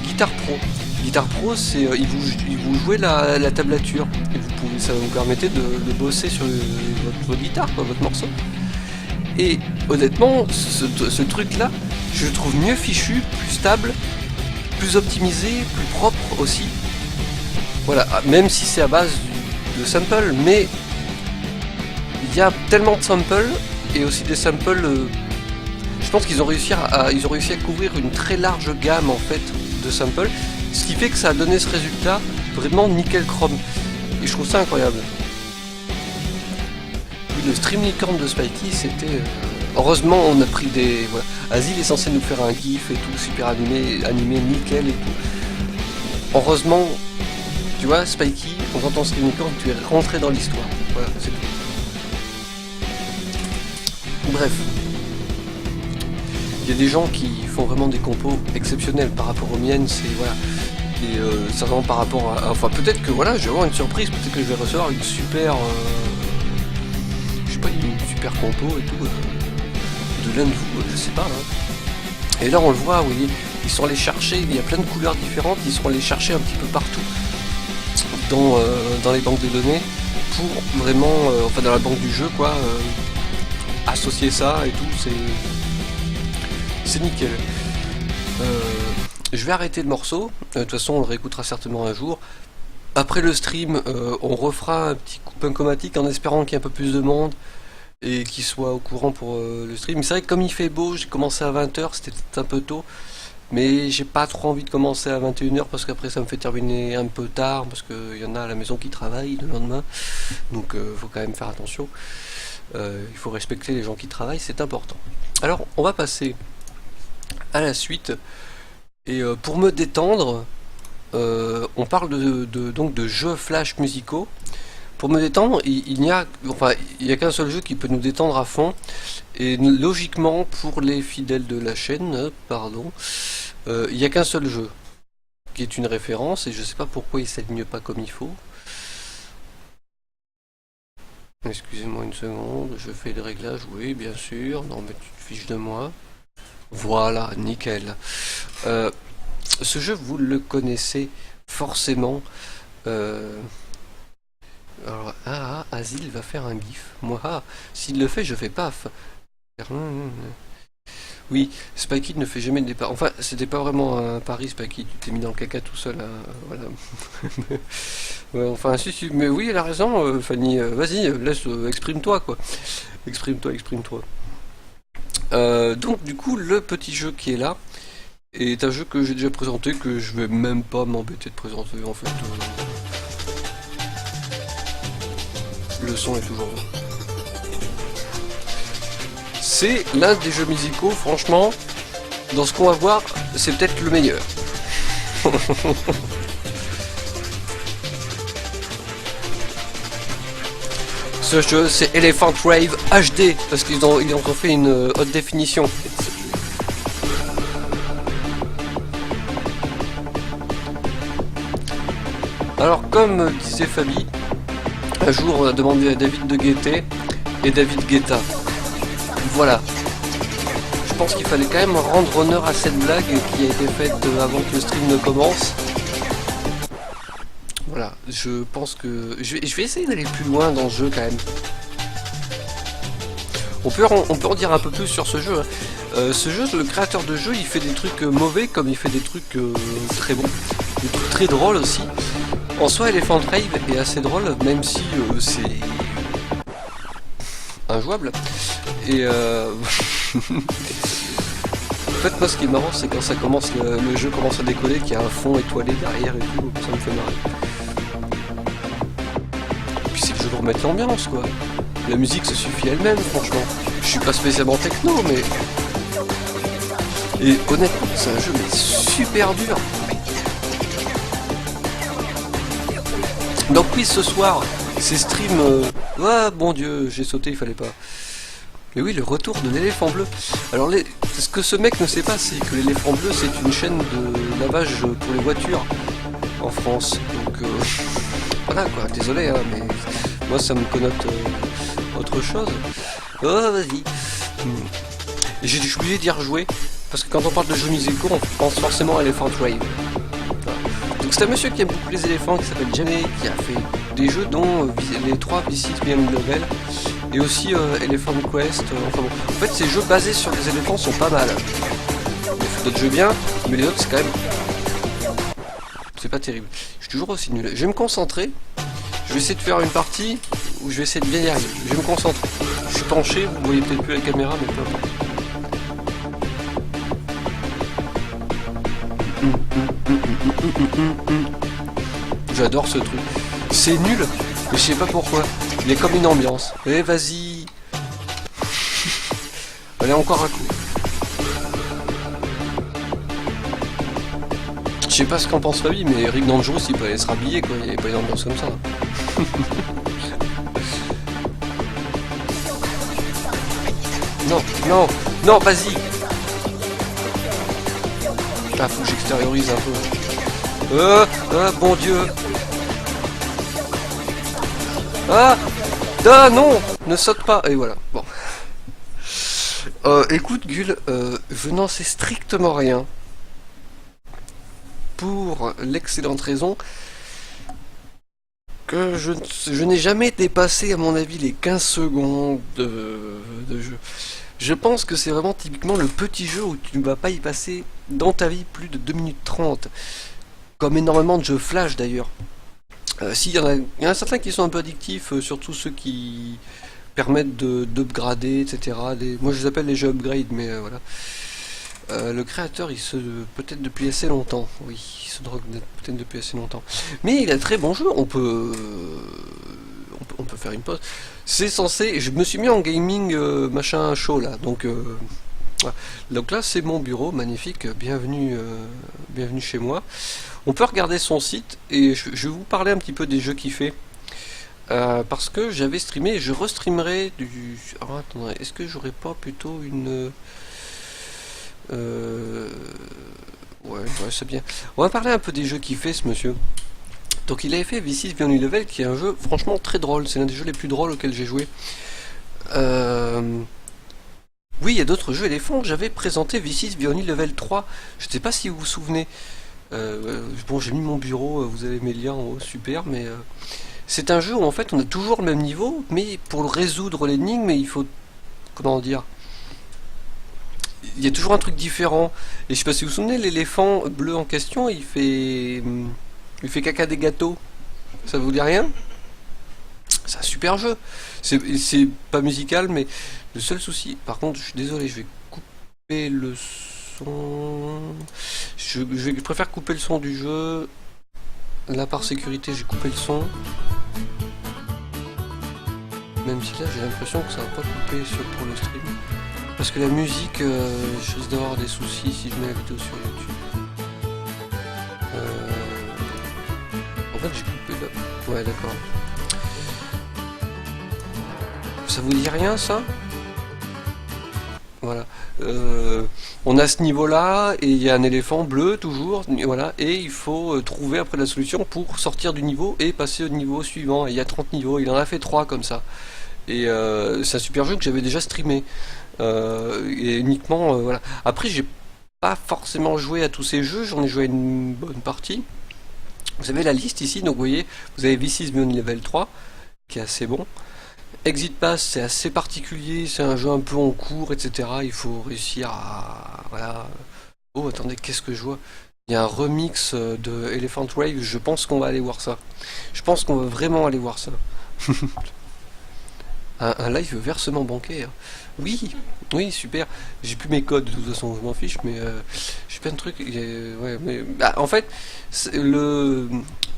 Guitar Pro. Guitar Pro, c'est il vous jouez la tablature et ça vous permettait de bosser sur votre guitare, quoi, votre morceau. Et honnêtement, ce truc-là, je le trouve mieux fichu, plus stable, plus optimisé, plus propre aussi. Voilà, même si c'est à base de samples, mais il y a tellement de samples et aussi des samples. Je pense qu'ils ont réussi à couvrir une très large gamme en fait de samples. Ce qui fait que ça a donné ce résultat vraiment nickel chrome. Et je trouve ça incroyable. Puis le stream licorne de Spikey, c'était... Heureusement, on a pris des... Voilà. Azil est censé nous faire un gif et tout, super animé nickel et tout. Heureusement, tu vois, Spikey, en entendant stream licorne, tu es rentré dans l'histoire. Voilà, c'est tout. Bref. Il y a des gens qui font vraiment des compos exceptionnels par rapport aux miennes, c'est voilà. Et certainement par rapport à. Enfin peut-être que voilà, je vais avoir une surprise, peut-être que je vais recevoir une super. Je sais pas, une super compo et tout. De l'un de vous, je sais pas. Hein. Et là on le voit, oui. ils sont allés chercher, il y a plein de couleurs différentes, ils sont allés chercher un petit peu partout dans les banques de données pour vraiment, enfin dans la banque du jeu quoi, associer ça et tout, c'est nickel. Je vais arrêter le morceau, de toute façon on le réécoutera certainement un jour. Après le stream, on refera un petit coup punkomatique en espérant qu'il y ait un peu plus de monde et qu'il soit au courant pour le stream. C'est vrai que comme il fait beau, j'ai commencé à 20 h, c'était peut-être un peu tôt, mais j'ai pas trop envie de commencer à 21 h parce qu'après ça me fait terminer un peu tard parce qu'il y en a à la maison qui travaillent le lendemain, donc faut quand même faire attention. Il faut respecter les gens qui travaillent, c'est important. Alors on va passer à la suite et pour me détendre, on parle donc de jeux flash musicaux. Pour me détendre, il n'y a qu'un seul jeu qui peut nous détendre à fond. Et logiquement, pour les fidèles de la chaîne, il n'y a qu'un seul jeu qui est une référence. Et je sais pas pourquoi il s'aligne pas comme il faut. Excusez-moi une seconde, je fais le réglage. Oui, bien sûr. Non, mais tu te fiches de moi. Voilà, nickel. Ce jeu, vous le connaissez forcément. Alors, Asile va faire un gif. Moi, s'il le fait, je fais paf. Oui, Spikey ne fait jamais de départ. Enfin, c'était pas vraiment un pari, Spikey. Tu t'es mis dans le caca tout seul. Hein, voilà. Ouais, enfin, si, mais oui, elle a raison, Fanny. Vas-y, laisse, exprime-toi, quoi. Exprime-toi. Donc, du coup, le petit jeu qui est là est un jeu que j'ai déjà présenté, que je vais même pas m'embêter de présenter, en fait. Le son est toujours bon. C'est l'un des jeux musicaux, franchement, dans ce qu'on va voir, c'est peut-être le meilleur. Ce jeu, c'est Elephant Rave HD, parce qu'ils ont fait une haute définition. Alors, comme disait Fabi, un jour, on a demandé à David de Guetta et David Guetta. Voilà. Je pense qu'il fallait quand même rendre honneur à cette blague qui a été faite avant que le stream ne commence. Voilà. Je pense que... Je vais essayer d'aller plus loin dans ce jeu quand même. On peut en dire un peu plus sur ce jeu. Hein. Ce jeu, le créateur de jeu, il fait des trucs mauvais comme il fait des trucs très bons. Des trucs très drôles aussi. En soi, Elephant Rave est assez drôle, même si c'est injouable. Et en fait, moi, ce qui est marrant, c'est quand ça commence, le jeu commence à décoller, qu'il y a un fond étoilé derrière et tout, ça me fait marrer. Et puis c'est le jeu pour remettre l'ambiance, quoi. La musique se suffit elle-même, franchement. Je suis pas spécialement techno, mais... Et honnêtement, c'est un jeu mais super dur. Donc oui, ce soir, c'est stream... Ah, bon Dieu, j'ai sauté, il fallait pas. Mais oui, le retour de l'éléphant bleu. Alors, ce que ce mec ne sait pas, c'est que l'éléphant bleu, c'est une chaîne de lavage pour les voitures en France. Donc, voilà quoi, désolé, hein, mais moi, ça me connote autre chose. Oh, vas-y. J'ai oublié d'y rejouer, parce que quand on parle de jeux musicaux, on pense forcément à Elephant Rave. Donc c'est un monsieur qui aime beaucoup les éléphants, qui s'appelle Jamie, qui a fait des jeux dont les 3 V6 Beyond Level et aussi Elephant Quest. Enfin bon, en fait ces jeux basés sur les éléphants sont pas mal. Il y a fait d'autres jeux bien, mais les autres c'est quand même... C'est pas terrible. Je suis toujours aussi nul. Je vais me concentrer. Je vais essayer de faire une partie où je vais essayer de bien y arriver. Je vais me concentrer. Je suis penché, vous voyez peut-être plus la caméra, mais peu importe. J'adore ce truc. C'est nul, mais je sais pas pourquoi. Il est comme une ambiance. Eh vas-y. Allez, encore un coup. Je sais pas ce qu'en pense Fabi, mais Rick Dangerous il peut aller se rhabiller quoi. Il n'y avait pas une ambiance comme ça. Non, vas-y. Ah, faut que j'extériorise un peu. Bon Dieu. Non, ne saute pas. Et voilà, bon. Écoute, Gull, je n'en sais strictement rien pour l'excellente raison que je n'ai jamais dépassé, à mon avis, les 15 secondes de jeu. Je pense que c'est vraiment typiquement le petit jeu où tu ne vas pas y passer dans ta vie plus de 2 minutes 30. Comme énormément de jeux flash d'ailleurs. Si, il y en a certains qui sont un peu addictifs, surtout ceux qui permettent d'upgrader, etc. Moi je les appelle les jeux upgrade, mais voilà. Le créateur, il se peut-être depuis assez longtemps, oui, il se drogue peut-être depuis assez longtemps. Mais il a très bon jeu, on peut faire une pause. C'est censé, je me suis mis en gaming machin chaud là, donc voilà. Donc là c'est mon bureau, magnifique, bienvenue chez moi. On peut regarder son site et je vais vous parler un petit peu des jeux qu'il fait. Parce que j'avais streamé et je restreamerai du... Alors attendez, est-ce que j'aurais pas plutôt une... Ouais, c'est bien. On va parler un peu des jeux qu'il fait, ce monsieur. Donc il avait fait V6 Beyond Level, qui est un jeu franchement très drôle. C'est l'un des jeux les plus drôles auxquels j'ai joué. Oui, il y a d'autres jeux éléphants. J'avais présenté V6 Beyond Level 3. Je ne sais pas si vous vous souvenez. Bon, j'ai mis mon bureau, vous avez mes liens en haut, super, mais... c'est un jeu où en fait on a toujours le même niveau, mais pour résoudre l'énigme, il faut... Comment dire? Il y a toujours un truc différent. Et je sais pas si vous vous souvenez, l'éléphant bleu en question, il fait caca des gâteaux. Ça vous dit rien? C'est un super jeu. C'est pas musical, mais le seul souci... Par contre, je suis désolé, je vais couper le son... Je préfère couper le son du jeu. Là, par sécurité, j'ai coupé le son. Même si là, j'ai l'impression que ça va pas couper pour le stream. Parce que la musique, je risque d'avoir des soucis si je mets la vidéo sur YouTube. En fait, j'ai coupé là. Ouais, d'accord. Ça vous dit rien, ça? Voilà. On a ce niveau-là, et il y a un éléphant bleu, toujours, voilà, et il faut trouver après la solution pour sortir du niveau et passer au niveau suivant. Et il y a 30 niveaux, il en a fait 3 comme ça. Et c'est un super jeu que j'avais déjà streamé. Et uniquement, voilà. Après, j'ai pas forcément joué à tous ces jeux, j'en ai joué à une bonne partie. Vous avez la liste ici, donc vous voyez, vous avez V6 Beyond Level 3, qui est assez bon. Exit Pass, c'est assez particulier, c'est un jeu un peu en cours, etc. Il faut réussir à... Voilà. Oh, attendez, qu'est-ce que je vois? Il y a un remix de Elephant Wave, je pense qu'on va aller voir ça. Je pense qu'on va vraiment aller voir ça. un live versement bancaire. Oui, oui, super. J'ai plus mes codes, de toute façon, je m'en fiche, mais j'ai plein de trucs. Ouais, mais, bah, en fait,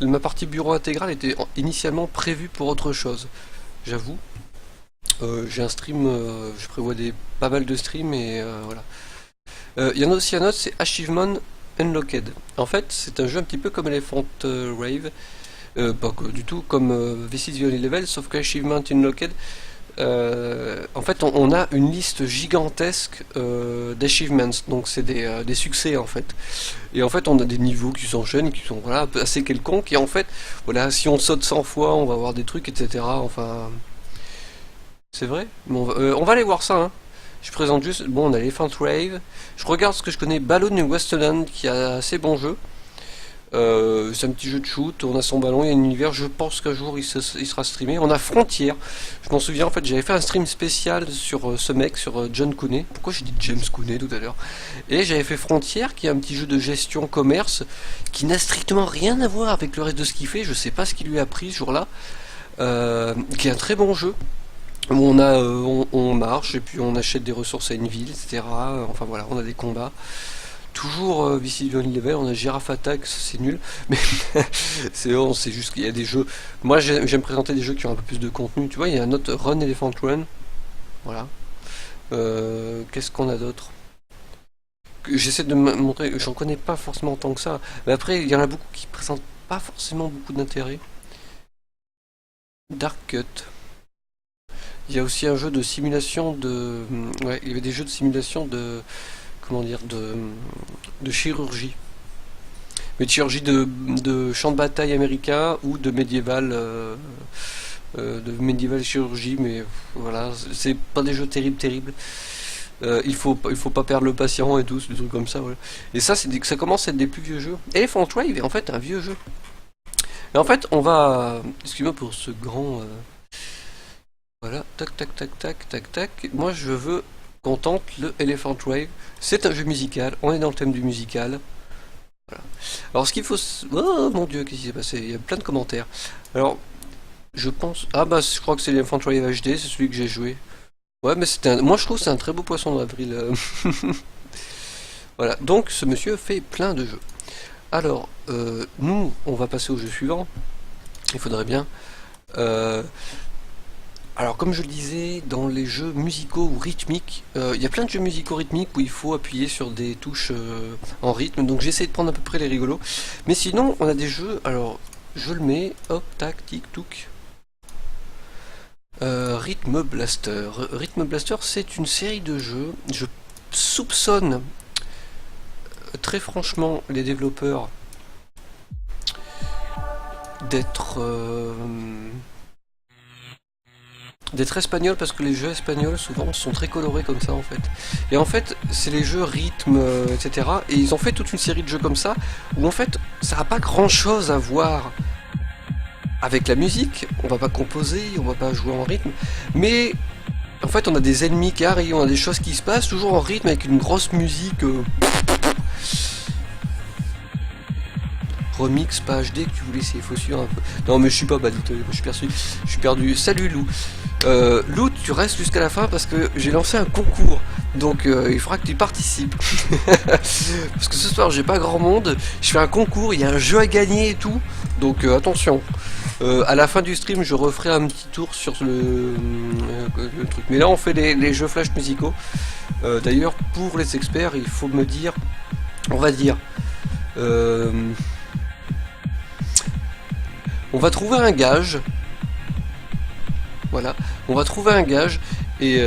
ma partie bureau intégrale était initialement prévue pour autre chose. J'avoue. J'ai un stream, je prévois pas mal de streams et voilà. Il y en a aussi un autre, c'est Achievement Unlocked. En fait, c'est un jeu un petit peu comme Elephant Wave, pas du tout comme V6 Beyond Level, sauf que Achievement Unlocked, en fait, on a une liste gigantesque d'achievements, donc c'est des succès en fait. Et en fait, on a des niveaux qui s'enchaînent, qui sont voilà, assez quelconques, et en fait, voilà, si on saute 100 fois, on va avoir des trucs, etc. Enfin. C'est vrai? Bon, on va aller voir ça, hein. Je présente juste, bon, on a Elephant Wave. Je regarde ce que je connais, Balloon Wasteland, qui a assez bon jeu. C'est un petit jeu de shoot, on a son ballon, il y a un univers, je pense qu'un jour il sera streamé. On a Frontier, je m'en souviens, en fait j'avais fait un stream spécial sur ce mec, sur John Cooney. Pourquoi j'ai dit James Cooney tout à l'heure? Et j'avais fait Frontier, qui est un petit jeu de gestion commerce, qui n'a strictement rien à voir avec le reste de ce qu'il fait, je sais pas ce qu'il lui a pris ce jour-là, qui est un très bon jeu. On marche et puis on achète des ressources à une ville, etc. Enfin voilà, on a des combats. Toujours V6 Beyond Level, on a Giraffe Attack, c'est nul, mais c'est juste qu'il y a des jeux. Moi j'aime présenter des jeux qui ont un peu plus de contenu. Tu vois, il y a un autre Run Elephant Run. Voilà. Qu'est-ce qu'on a d'autre? J'essaie de me montrer, j'en connais pas forcément tant que ça. Mais après, il y en a beaucoup qui présentent pas forcément beaucoup d'intérêt. Dark Cut. Il y a aussi un jeu de simulation de... Ouais, il y avait des jeux de simulation de... Comment dire? De chirurgie. Mais de chirurgie de champ de bataille américain ou de médiéval... de médiéval chirurgie, mais voilà, c'est pas des jeux terribles. il faut pas perdre le patient et tout, des trucs comme ça, voilà. Et ça, ça commence à être des plus vieux jeux. Elephant Wave est en fait un vieux jeu. Et en fait, on va... Excuse-moi pour ce grand... Voilà, tac, tac, tac, tac, tac, tac. Moi, je veux qu'on tente le Elephant Wave. C'est un jeu musical, on est dans le thème du musical. Voilà. Alors, ce qu'il faut... Oh mon dieu, qu'est-ce qui s'est passé? Il y a plein de commentaires. Alors, je pense... Ah bah, je crois que c'est l'Elephant Wave HD, c'est celui que j'ai joué. Ouais, mais c'était un... Moi, je trouve que c'est un très beau poisson d'avril. Voilà, donc ce monsieur fait plein de jeux. Alors, nous, on va passer au jeu suivant. Il faudrait bien. Alors, comme je le disais, dans les jeux musicaux ou rythmiques, il y a plein de jeux musicaux rythmiques où il faut appuyer sur des touches en rythme. Donc, j'essaie de prendre à peu près les rigolos. Mais sinon, on a des jeux. Alors, je le mets. Hop, tac, tic, touc. Rhythm Blaster. Rhythm Blaster, c'est une série de jeux. Je soupçonne très franchement les développeurs d'être espagnols, parce que les jeux espagnols souvent sont très colorés comme ça en fait. Et en fait, c'est les jeux rythme, etc. Et ils ont fait toute une série de jeux comme ça où en fait, ça n'a pas grand chose à voir avec la musique. On va pas composer, on va pas jouer en rythme, mais en fait, on a des ennemis qui arrivent, on a des choses qui se passent toujours en rythme avec une grosse musique. Remix, pas HD, que tu voulais essayer, faut suivre un peu. Non mais je suis pas badite, je suis perdu. Salut Lou. Lou, tu restes jusqu'à la fin parce que j'ai lancé un concours. Donc il faudra que tu participes. Parce que ce soir j'ai pas grand monde. Je fais un concours, il y a un jeu à gagner et tout. Donc attention. À la fin du stream je referai un petit tour sur le truc. Mais là on fait les jeux flash musicaux. D'ailleurs pour les experts il faut me dire, on va dire... on va trouver un gage. Voilà, on va trouver un gage. Et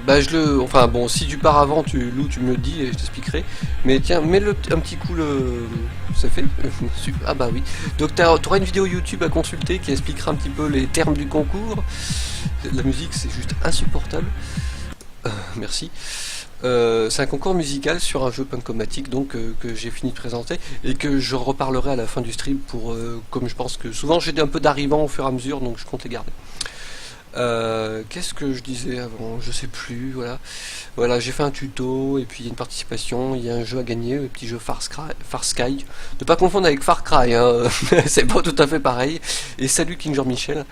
bah je le... Enfin bon, si tu pars avant, Lou, tu me le dis et je t'expliquerai. Mais tiens, mets-le un petit coup le... Ça fait ah bah oui. Donc t'auras une vidéo YouTube à consulter qui expliquera un petit peu les termes du concours. La musique, c'est juste insupportable. Merci. C'est un concours musical sur un jeu Punkomatic donc que j'ai fini de présenter et que je reparlerai à la fin du stream pour comme je pense que souvent j'ai un peu d'arrivants au fur et à mesure donc je compte les garder. Qu'est-ce que je disais avant? Je sais plus, voilà, j'ai fait un tuto et puis il y a une participation, il y a un jeu à gagner, le petit jeu Far Sky, ne pas confondre avec Far Cry, hein. C'est pas tout à fait pareil. Et salut King Jean-Michel.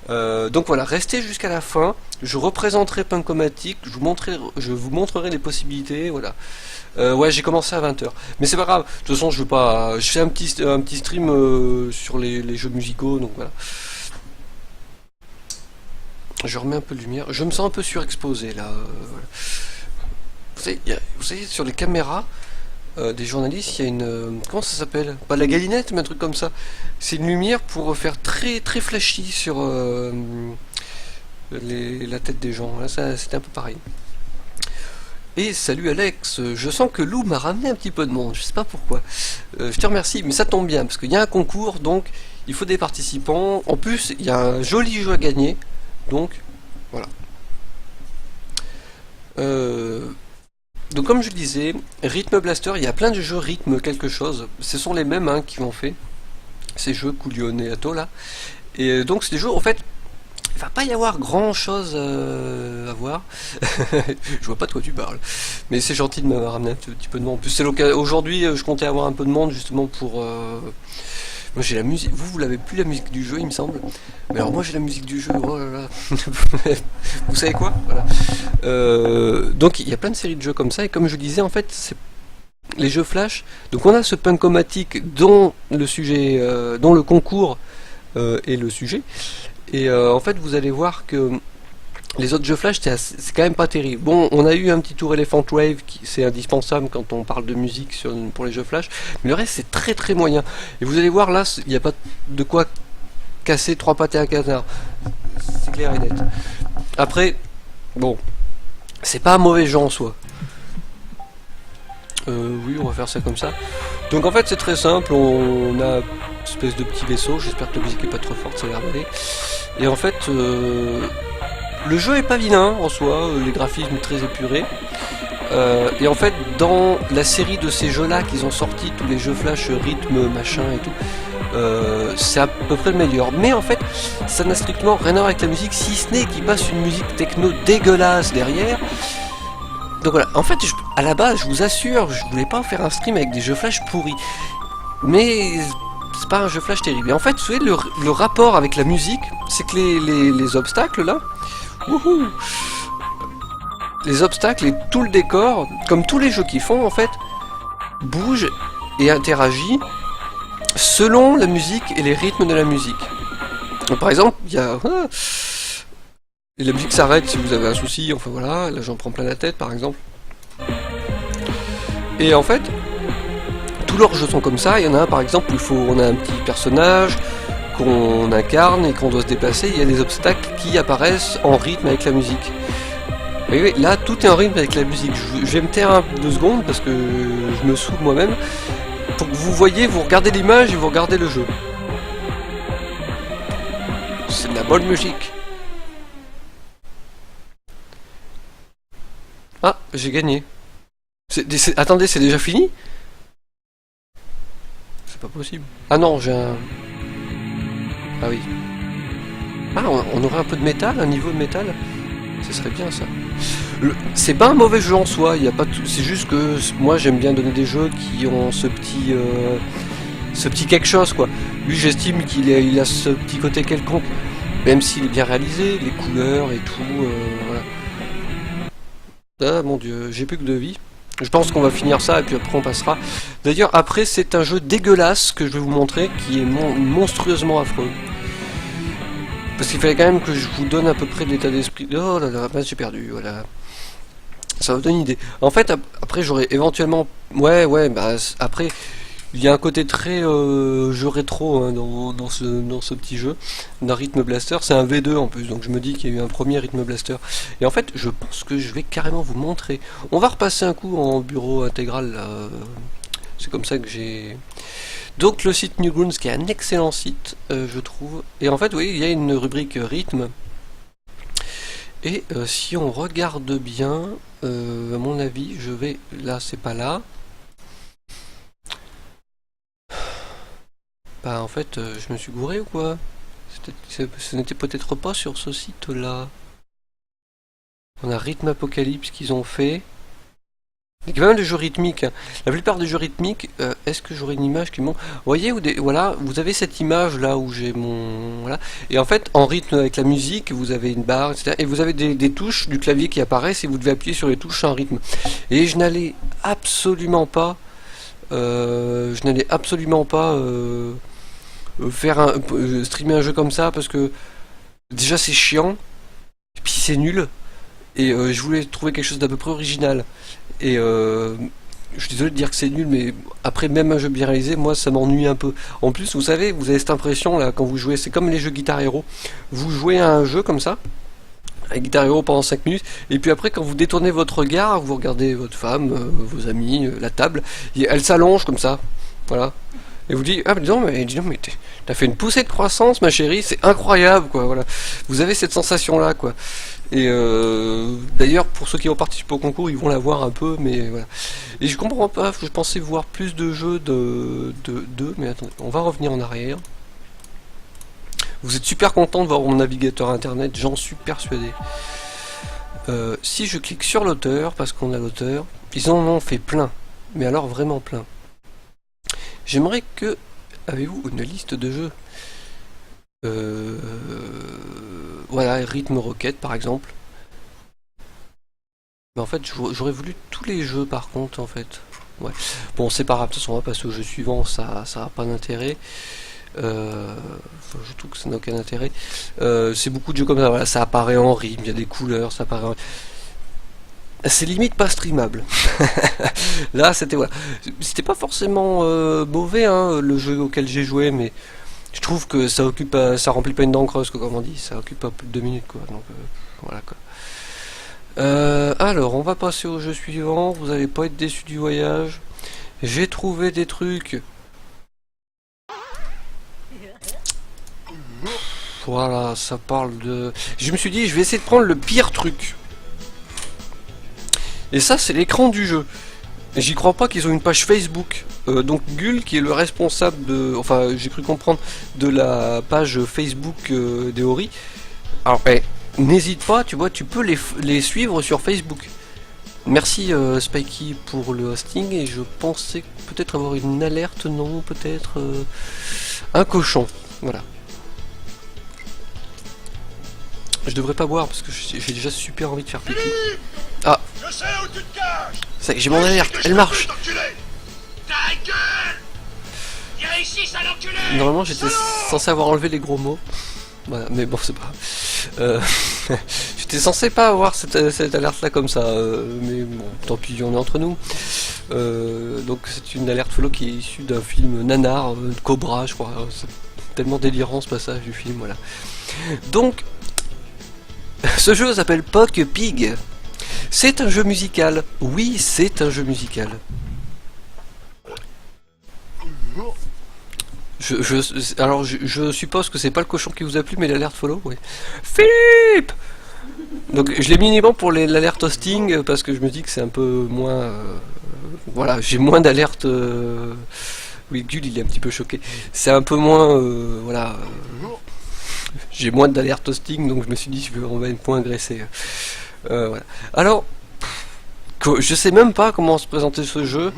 Donc voilà, restez jusqu'à la fin. Je représenterai Punkomatic, je vous montrerai les possibilités, voilà. Ouais, j'ai commencé à 20h. Mais c'est pas grave, de toute façon, je fais un petit stream sur les jeux musicaux, donc voilà. Je remets un peu de lumière. Je me sens un peu surexposé là. Voilà. Vous savez, sur les caméras des journalistes, il y a une... comment ça s'appelle? Pas la galinette, mais un truc comme ça. C'est une lumière pour faire très très flashy sur la tête des gens. Là, c'était un peu pareil. Et salut Alex, je sens que Lou m'a ramené un petit peu de monde, je sais pas pourquoi. Je te remercie, mais ça tombe bien, parce qu'il y a un concours, donc il faut des participants. En plus, il y a un joli jeu à gagner, donc voilà. Donc comme je le disais, Rhythm Blaster, il y a plein de jeux rythme quelque chose. Ce sont les mêmes hein, qui l'ont fait, ces jeux Coolion et Atto là. Et donc c'est des jeux, en fait, il va pas y avoir grand chose à voir. Je vois pas de quoi tu parles. Mais c'est gentil de m'avoir ramené un petit peu de monde. En plus c'est l'occasion. Aujourd'hui je comptais avoir un peu de monde justement pour... Moi j'ai la musique, vous l'avez plus la musique du jeu il me semble. Mais alors moi j'ai la musique du jeu, oh là là. Vous savez quoi, voilà. Donc il y a plein de séries de jeux comme ça et comme je disais en fait c'est les jeux flash. Donc on a ce Punkomatic dont le sujet, dont le concours est le sujet. Et en fait vous allez voir que les autres jeux flash c'est quand même pas terrible. Bon, on a eu un petit tour Elephant Wave qui c'est indispensable quand on parle de musique pour les jeux flash, mais le reste c'est très très moyen. Et vous allez voir là, il n'y a pas de quoi casser trois pattes et un canard. C'est clair et net. Après, bon, c'est pas un mauvais jeu en soi. Oui, on va faire ça comme ça. Donc en fait c'est très simple, on a une espèce de petit vaisseau, j'espère que la musique est pas trop forte, ça a l'air d'aller. Et en fait... Le jeu est pas vilain en soi, les graphismes très épurés. Et en fait, dans la série de ces jeux-là qu'ils ont sortis, tous les jeux flash, rythme, machin et tout, c'est à peu près le meilleur. Mais en fait, ça n'a strictement rien à voir avec la musique, si ce n'est qu'il passe une musique techno dégueulasse derrière. Donc voilà, en fait, à la base, je vous assure, je voulais pas faire un stream avec des jeux flash pourris. Mais c'est pas un jeu flash terrible. Et en fait, vous savez, le rapport avec la musique, c'est que les obstacles là, wouhou, les obstacles et tout le décor, comme tous les jeux qu'ils font en fait, bougent et interagit selon la musique et les rythmes de la musique. Donc, par exemple, il y a... Et la musique s'arrête si vous avez un souci, enfin voilà, là j'en prends plein la tête par exemple. Et en fait, tous leurs jeux sont comme ça, il y en a un par exemple où on a un petit personnage qu'on incarne et qu'on doit se déplacer, il y a des obstacles qui apparaissent en rythme avec la musique. Et oui, là tout est en rythme avec la musique. Je vais me taire 2 secondes parce que je me saoule moi-même. Pour que vous voyez, vous regardez l'image et vous regardez le jeu. C'est de la bonne musique. Ah, j'ai gagné. Attendez, c'est déjà fini? C'est pas possible. Ah non, j'ai un... Ah oui. Ah, on aurait un peu de métal, un niveau de métal? Ce serait bien ça. C'est pas un mauvais jeu en soi, y a pas c'est juste que moi j'aime bien donner des jeux qui ont ce petit quelque chose quoi. Lui j'estime qu'il a ce petit côté quelconque, même s'il est bien réalisé, les couleurs et tout. Voilà. Ah mon dieu, j'ai plus que 2 vies. Je pense qu'on va finir ça et puis après on passera. D'ailleurs après c'est un jeu dégueulasse que je vais vous montrer qui est monstrueusement affreux. Parce qu'il fallait quand même que je vous donne à peu près l'état d'esprit. Oh là là, j'ai perdu, voilà. Ça vous donne une idée. En fait, après j'aurais éventuellement... Ouais, bah après, il y a un côté très jeu rétro hein, dans ce petit jeu, d'un Rhythm Blaster. C'est un V2 en plus, donc je me dis qu'il y a eu un premier Rhythm Blaster. Et en fait, je pense que je vais carrément vous montrer. On va repasser un coup en bureau intégral, là. C'est comme ça que j'ai... Donc le site Newgrounds qui est un excellent site je trouve, et en fait oui il y a une rubrique rythme, et si on regarde bien, à mon avis je vais, là c'est pas là, bah en fait je me suis gouré ou quoi, ce n'était peut-être pas sur ce site là. On a Rhythm Apocalypse qu'ils ont fait. Il y a quand même des jeux rythmiques. La plupart des jeux rythmiques, est-ce que j'aurai une image qui montre? Vous voyez, voilà, vous avez cette image là où j'ai mon... Voilà. Et en fait, en rythme avec la musique, vous avez une barre, etc. Et vous avez des touches du clavier qui apparaissent et vous devez appuyer sur les touches en rythme. Et je n'allais absolument pas... faire streamer un jeu comme ça parce que déjà c'est chiant, et puis c'est nul. Et je voulais trouver quelque chose d'à peu près original. Et je suis désolé de dire que c'est nul, mais après même un jeu bien réalisé, moi ça m'ennuie un peu. En plus, vous savez, vous avez cette impression là quand vous jouez, c'est comme les jeux Guitar Hero. Vous jouez à un jeu comme ça, avec Guitar Hero pendant 5 minutes, et puis après quand vous détournez votre regard, vous regardez votre femme, vos amis, la table, et elle s'allonge comme ça. Voilà. Et vous dites, ah dis donc, mais t'as fait une poussée de croissance ma chérie, c'est incroyable quoi, voilà. Vous avez cette sensation là quoi. Et d'ailleurs pour ceux qui vont participer au concours ils vont la voir un peu, mais voilà. Et je comprends pas, je pensais voir plus de jeux mais attendez, on va revenir en arrière. Vous êtes super content de voir mon navigateur internet, j'en suis persuadé. Si je clique sur l'auteur, parce qu'on a l'auteur, ils en ont fait plein, mais alors vraiment plein. J'aimerais que... Avez-vous une liste de jeux? Voilà, Rhythm Rocket par exemple. Mais en fait, j'aurais voulu tous les jeux par contre, en fait. Ouais. Bon, c'est pas grave, de toute façon, on va passer au jeu suivant, ça n'a pas d'intérêt. Je trouve que ça n'a aucun intérêt. C'est beaucoup de jeux comme ça, voilà, ça apparaît en rythme, il y a des couleurs, ça apparaît en... C'est limite pas streamable. Là, c'était voilà. C'était pas forcément mauvais, hein, le jeu auquel j'ai joué, mais je trouve que ça occupe, ça remplit pas une dent creuse, quoi, comme on dit. Ça occupe pas plus de 2 minutes, quoi. Donc voilà, quoi. Alors, on va passer au jeu suivant. Vous allez pas être déçus du voyage. J'ai trouvé des trucs. Voilà, ça parle de... Je me suis dit, je vais essayer de prendre le pire truc. Et ça, c'est l'écran du jeu. J'y crois pas qu'ils ont une page Facebook. Donc Gull, qui est le responsable de... Enfin, j'ai cru comprendre de la page Facebook d'Eori. Alors, n'hésite pas, tu vois, tu peux les suivre sur Facebook. Merci Spikey pour le hosting. Et je pensais peut-être avoir une alerte, non, peut-être... un cochon, voilà. Je devrais pas boire parce que j'ai déjà super envie de faire pipi. Ah, Je sais où tu te caches. ça y est, j'ai mon alerte, elle marche. Ta gueule. Viens ici, sale enculé. Normalement j'étais censé avoir enlevé les gros mots. Voilà, mais bon c'est pas grave. J'étais censé pas avoir cette alerte là comme ça, mais bon, tant pis, on est entre nous. Donc c'est une alerte follow qui est issue d'un film nanar, Cobra je crois. C'est tellement délirant ce passage du film, voilà. Donc, ce jeu s'appelle Pock Pig. C'est un jeu musical. Oui, c'est un jeu musical. Je suppose que c'est pas le cochon qui vous a plu, mais l'alerte follow, oui. Philippe. Donc je l'ai mis uniquement pour l'alerte hosting parce que je me dis que c'est un peu moins... voilà, j'ai moins d'alerte... Oui, Gull il est un petit peu choqué. C'est un peu moins... voilà... j'ai moins d'alerte hosting, donc je me suis dit on va être point agressé. Voilà. Alors, je sais même pas comment se présenter ce jeu.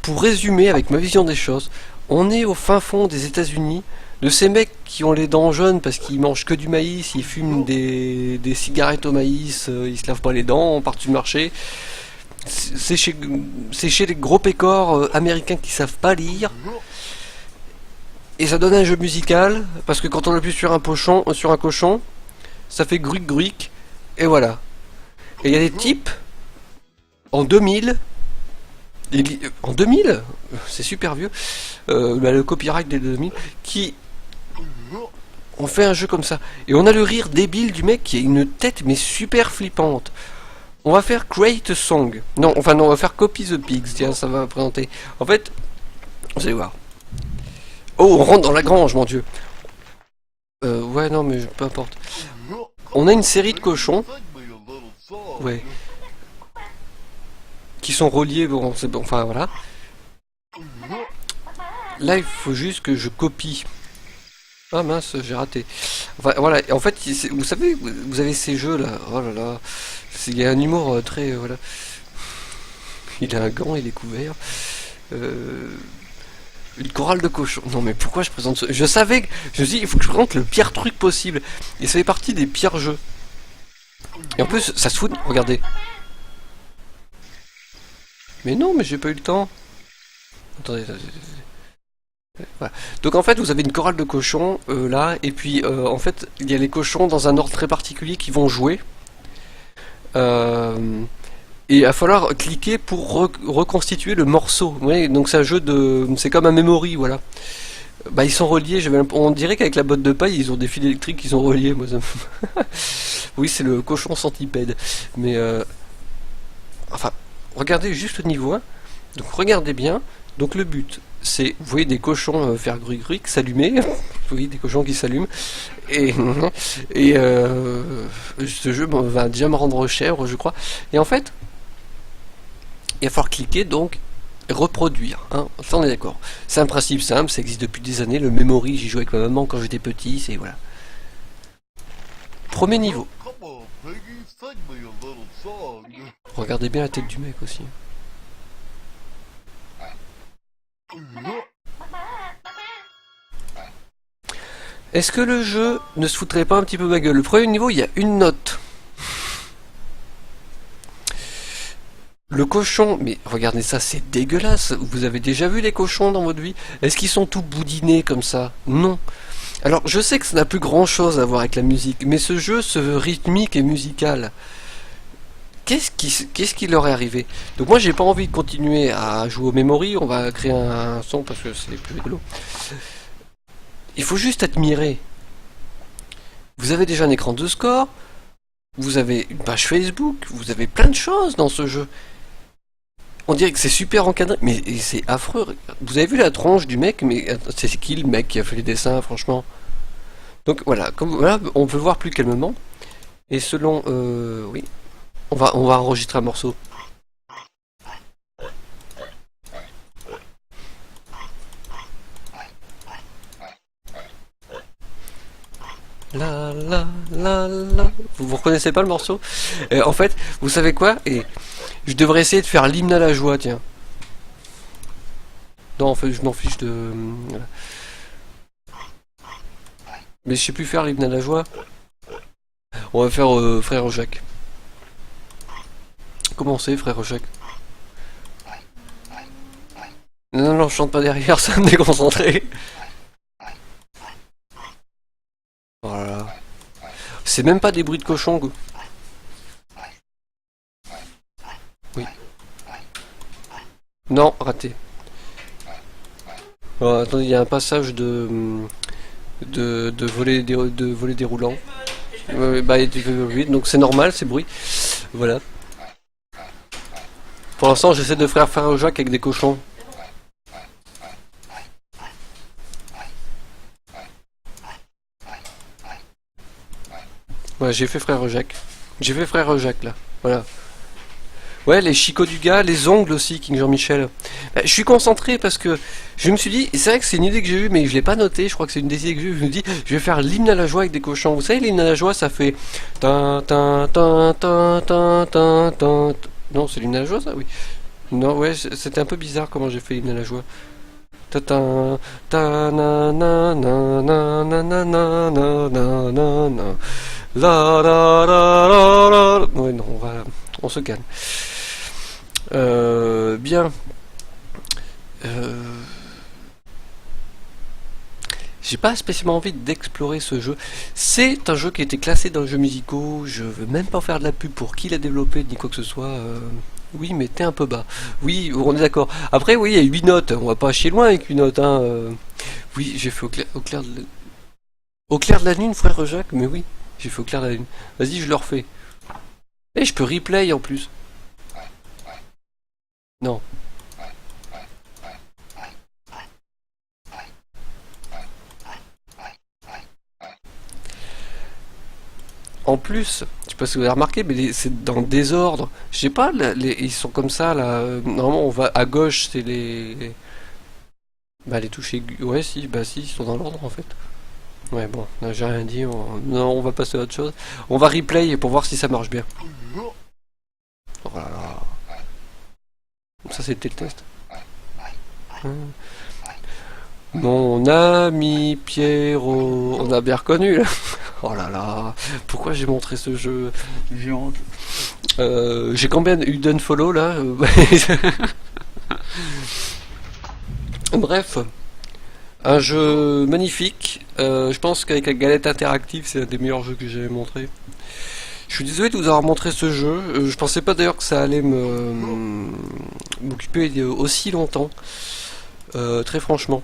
Pour résumer avec ma vision des choses, on est au fin fond des États-Unis, de ces mecs qui ont les dents jaunes parce qu'ils mangent que du maïs, ils fument des cigarettes au maïs, ils se lavent pas les dents, on part du marché. C'est chez les gros pécores américains qui savent pas lire. Et ça donne un jeu musical, parce que quand on appuie sur un cochon, ça fait gruic gruic, et voilà. Et il y a des types, en 2000, en 2000, c'est super vieux, le copyright des 2000, qui ont fait un jeu comme ça. Et on a le rire débile du mec qui a une tête mais super flippante. On va faire Create a Song. Non, enfin non, on va faire Copy the Pigs, tiens, ça va présenter. En fait, vous allez voir. Oh, on rentre dans la grange, mon dieu. Ouais, non, mais peu importe. On a une série de cochons. Ouais. Qui sont reliés, bon, c'est bon, enfin voilà. Là, il faut juste que je copie. Ah mince, j'ai raté. Enfin, voilà, en fait, vous savez, vous avez ces jeux là. Oh là là. Il y a un humour très. Voilà. Il a un gant, il est couvert. Une chorale de cochons. Non mais pourquoi je présente ce... Je savais que... Je me suis dit, il faut que je présente le pire truc possible. Et ça fait partie des pires jeux. Et en plus, ça se fout... Regardez. Mais non, mais j'ai pas eu le temps. Attendez. Voilà. Donc en fait, vous avez une chorale de cochons, là. Et puis, en fait, il y a les cochons dans un ordre très particulier qui vont jouer. Et il va falloir cliquer pour reconstituer le morceau. Ouais, donc c'est un jeu de... C'est comme un memory, voilà. Bah ils sont reliés, on dirait qu'avec la botte de paille, ils ont des fils électriques qui sont reliés. Moi, ça... oui, c'est le cochon centipède. Mais... Enfin, regardez juste au niveau 1. Donc regardez bien. Donc le but, c'est... Vous voyez des cochons faire gruic-gruic, s'allumer. Vous voyez des cochons qui s'allument. Et ce jeu va déjà me rendre cher, je crois. Et en fait... Il va falloir cliquer donc reproduire, hein. Ça on est d'accord. C'est un principe simple, ça existe depuis des années. Le memory, j'y jouais avec ma maman quand j'étais petit, c'est voilà. Premier niveau. Regardez bien la tête du mec aussi. Est-ce que le jeu ne se foutrait pas un petit peu ma gueule? Le premier niveau, il y a une note. Le cochon, mais regardez ça, c'est dégueulasse. Vous avez déjà vu les cochons dans votre vie? Est-ce qu'ils sont tout boudinés comme ça? Non. Alors, je sais que ça n'a plus grand chose à voir avec la musique, mais ce jeu se veut rythmique et musical. Qu'est-ce qui leur est arrivé? Donc moi, j'ai pas envie de continuer à jouer au memory, on va créer un son parce que c'est plus rigolo. Il faut juste admirer. Vous avez déjà un écran de score, vous avez une page Facebook, vous avez plein de choses dans ce jeu. On dirait que c'est super encadré, mais c'est affreux. Vous avez vu la tronche du mec, mais c'est qui le mec qui a fait les dessins, franchement? Donc voilà, comme voilà, on peut le voir plus calmement. Et selon, oui, on va enregistrer un morceau. La la la la. Vous reconnaissez pas le morceau? En fait, vous savez quoi? Et je devrais essayer de faire l'hymne à la joie, tiens. Non, en fait, je m'en fiche de. Voilà. Mais je sais plus faire l'hymne à la joie. On va faire Frère Jacques. Comment c'est, Frère Jacques? Non, non, je chante pas derrière, ça va me déconcentrer. Voilà. C'est même pas des bruits de cochon, quoi. Oui. Non, raté. Oh, attendez, il y a un passage de voler déroulant. Bah, oui, donc c'est normal, ces bruits. Voilà. Pour l'instant, j'essaie de faire Frère Jacques avec des cochons. Ouais, j'ai fait Frère Jacques. J'ai fait Frère Jacques, là. Voilà. Ouais, les chicots du gars, les ongles aussi, King Jean-Michel. Bah, je suis concentré parce que je me suis dit, et c'est vrai que c'est une idée que j'ai eue, mais je l'ai pas notée, je crois que c'est une des idées que j'ai eues. Je me dis, je vais faire l'hymne à la joie avec des cochons. Vous savez, l'hymne à la joie, ça fait. Tin, tin, tin, tin, tin, tin, tin. Non, c'est l'hymne à la joie, ça, oui. Non, ouais, c'était un peu bizarre comment j'ai fait l'hymne à la joie. Ta ta ta na na na na na na na na na na na. La la la la la. Ouais, non, on se calme. Bien. Euh, J'ai pas spécialement envie d'explorer ce jeu. C'est un jeu qui a été classé dans les jeux musicaux. Je veux même pas faire de la pub pour qui l'a développé ni quoi que ce soit. Oui, mais t'es un peu bas. Oui, on est d'accord. Après, oui, il y a 8 notes. On va pas chier loin avec 8 notes. Hein. Oui, j'ai fait au clair de la lune, frère Jacques. Mais oui, j'ai fait au clair de la lune. Vas-y, je le refais. Et je peux replay en plus. Non. En plus, je sais pas si vous avez remarqué, mais c'est dans le désordre. Je sais pas, ils sont comme ça là. Normalement, on va à gauche, c'est bah, les touches aiguës. Ouais, si, bah si, ils sont dans l'ordre en fait. Ouais, bon, là, j'ai rien dit. Non, on va passer à autre chose. On va replay pour voir si ça marche bien. Oh là là. Ça, c'était le test. Hum. Mon ami Pierrot, on a bien reconnu là. Oh là là, pourquoi j'ai montré ce jeu? J'ai honte. J'ai combien eu d'unfollow là? Bref, un jeu magnifique. Je pense qu'avec la galette interactive, c'est un des meilleurs jeux que j'ai montré. Je suis désolé de vous avoir montré ce jeu. Je pensais pas d'ailleurs que ça allait m'occuper aussi longtemps. Très franchement.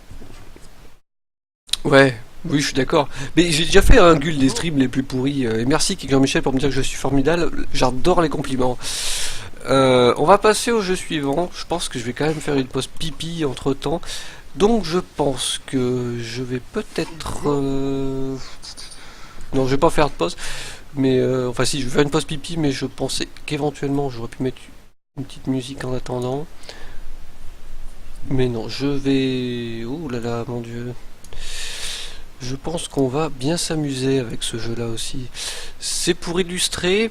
Ouais, oui, je suis d'accord. Mais j'ai déjà fait un gueule des streams les plus pourris. Et merci Jean-Michel pour me dire que je suis formidable. J'adore les compliments. On va passer au jeu suivant. Je pense que je vais quand même faire une pause pipi entre temps. Donc je pense que je vais peut-être... Non, je vais pas faire de pause. Mais enfin si, je vais faire une pause pipi, mais je pensais qu'éventuellement j'aurais pu mettre une petite musique en attendant. Mais non, je vais... Ouh là là, mon dieu. Je pense qu'on va bien s'amuser avec ce jeu-là aussi. C'est pour illustrer...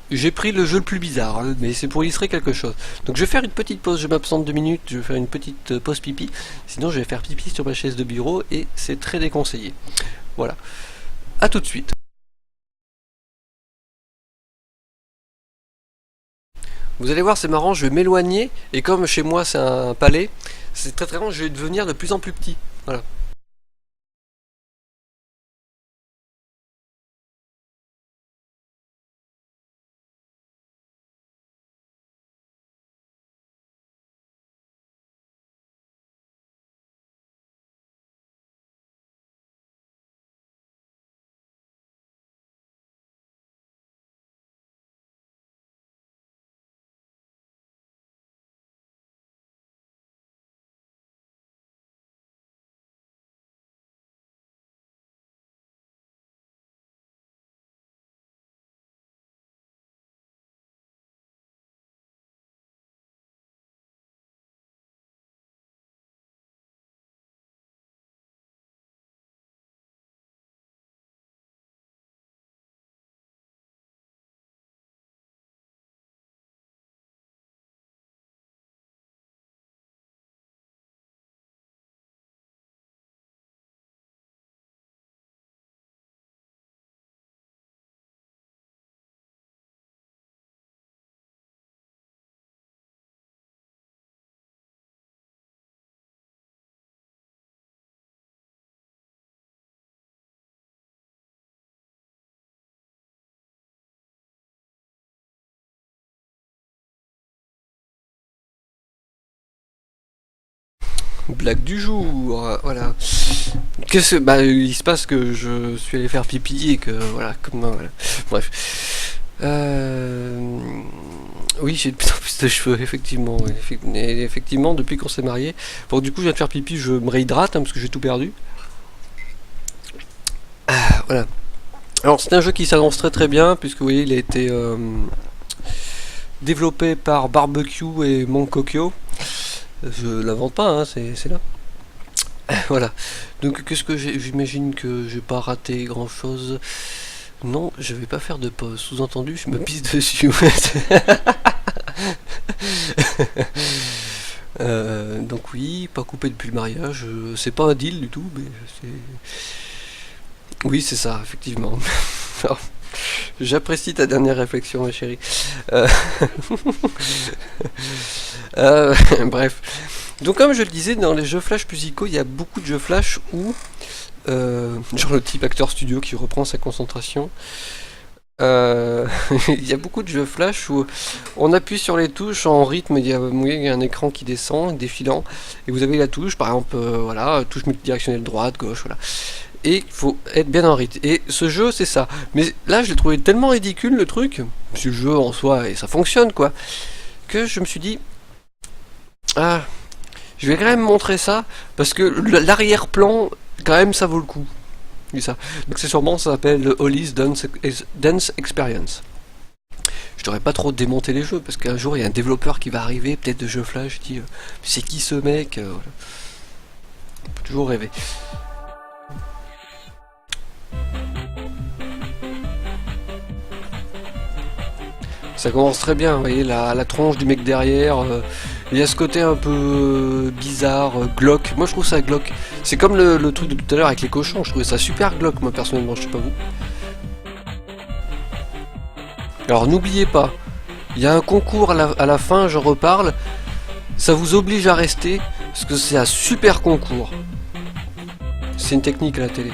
J'ai pris le jeu le plus bizarre, hein, mais c'est pour illustrer quelque chose. Donc je vais faire une petite pause, je m'absente 2 minutes, je vais faire une petite pause pipi. Sinon je vais faire pipi sur ma chaise de bureau et c'est très déconseillé. Voilà. A tout de suite. Vous allez voir, c'est marrant, je vais m'éloigner et comme chez moi c'est un palais, c'est très très grand, je vais devenir de plus en plus petit. Voilà. Blague du jour, voilà. Qu'est-ce bah il se passe que je suis allé faire pipi et que voilà, comme voilà. Bref. Oui, j'ai de plus en plus de cheveux, effectivement. Et effectivement, depuis qu'on s'est mariés. Bon, du coup, je viens de faire pipi, je me réhydrate parce que j'ai tout perdu. Voilà. Alors, c'est un jeu qui s'annonce très très bien, puisque vous voyez, il a été développé par Barbecue et Monkokyo. Je l'invente pas, hein, c'est là. Voilà. Donc, qu'est-ce que j'imagine que j'ai pas raté grand chose. Non, je vais pas faire de pause. Sous-entendu, je me pisse dessus. Donc oui, pas coupé depuis le mariage. C'est pas un deal du tout, mais c'est... Oui, c'est ça, effectivement. J'apprécie ta dernière réflexion, ma chérie. Bref. Donc comme je le disais, dans les jeux flash musicaux, il y a beaucoup de jeux flash où... genre le type acteur studio qui reprend sa concentration. Il y a beaucoup de jeux flash où on appuie sur les touches en rythme, il y a un écran qui descend, défilant, et vous avez la touche, par exemple, voilà, touche multidirectionnelle droite, gauche, voilà. Et il faut être bien en rythme. Et ce jeu, c'est ça. Mais là, je l'ai trouvé tellement ridicule, le truc, parce que le jeu en soi, et ça fonctionne, quoi, que je me suis dit, ah, je vais quand même montrer ça, parce que l'arrière-plan, quand même, ça vaut le coup. Ça. Donc c'est sûrement, ça s'appelle Holly's Dance Experience. Je devrais pas trop démonter les jeux, parce qu'un jour, il y a un développeur qui va arriver, peut-être de jeux flash, je dis, c'est qui ce mec, voilà. On peut toujours rêver. Ça commence très bien, vous voyez, la tronche du mec derrière, il y a ce côté un peu bizarre, glauque. Moi je trouve ça glauque. C'est comme le truc de tout à l'heure avec les cochons, je trouvais ça super glauque, moi personnellement, je sais pas vous. Alors n'oubliez pas, il y a un concours à la fin, je reparle, ça vous oblige à rester, parce que c'est un super concours. C'est une technique à la télé.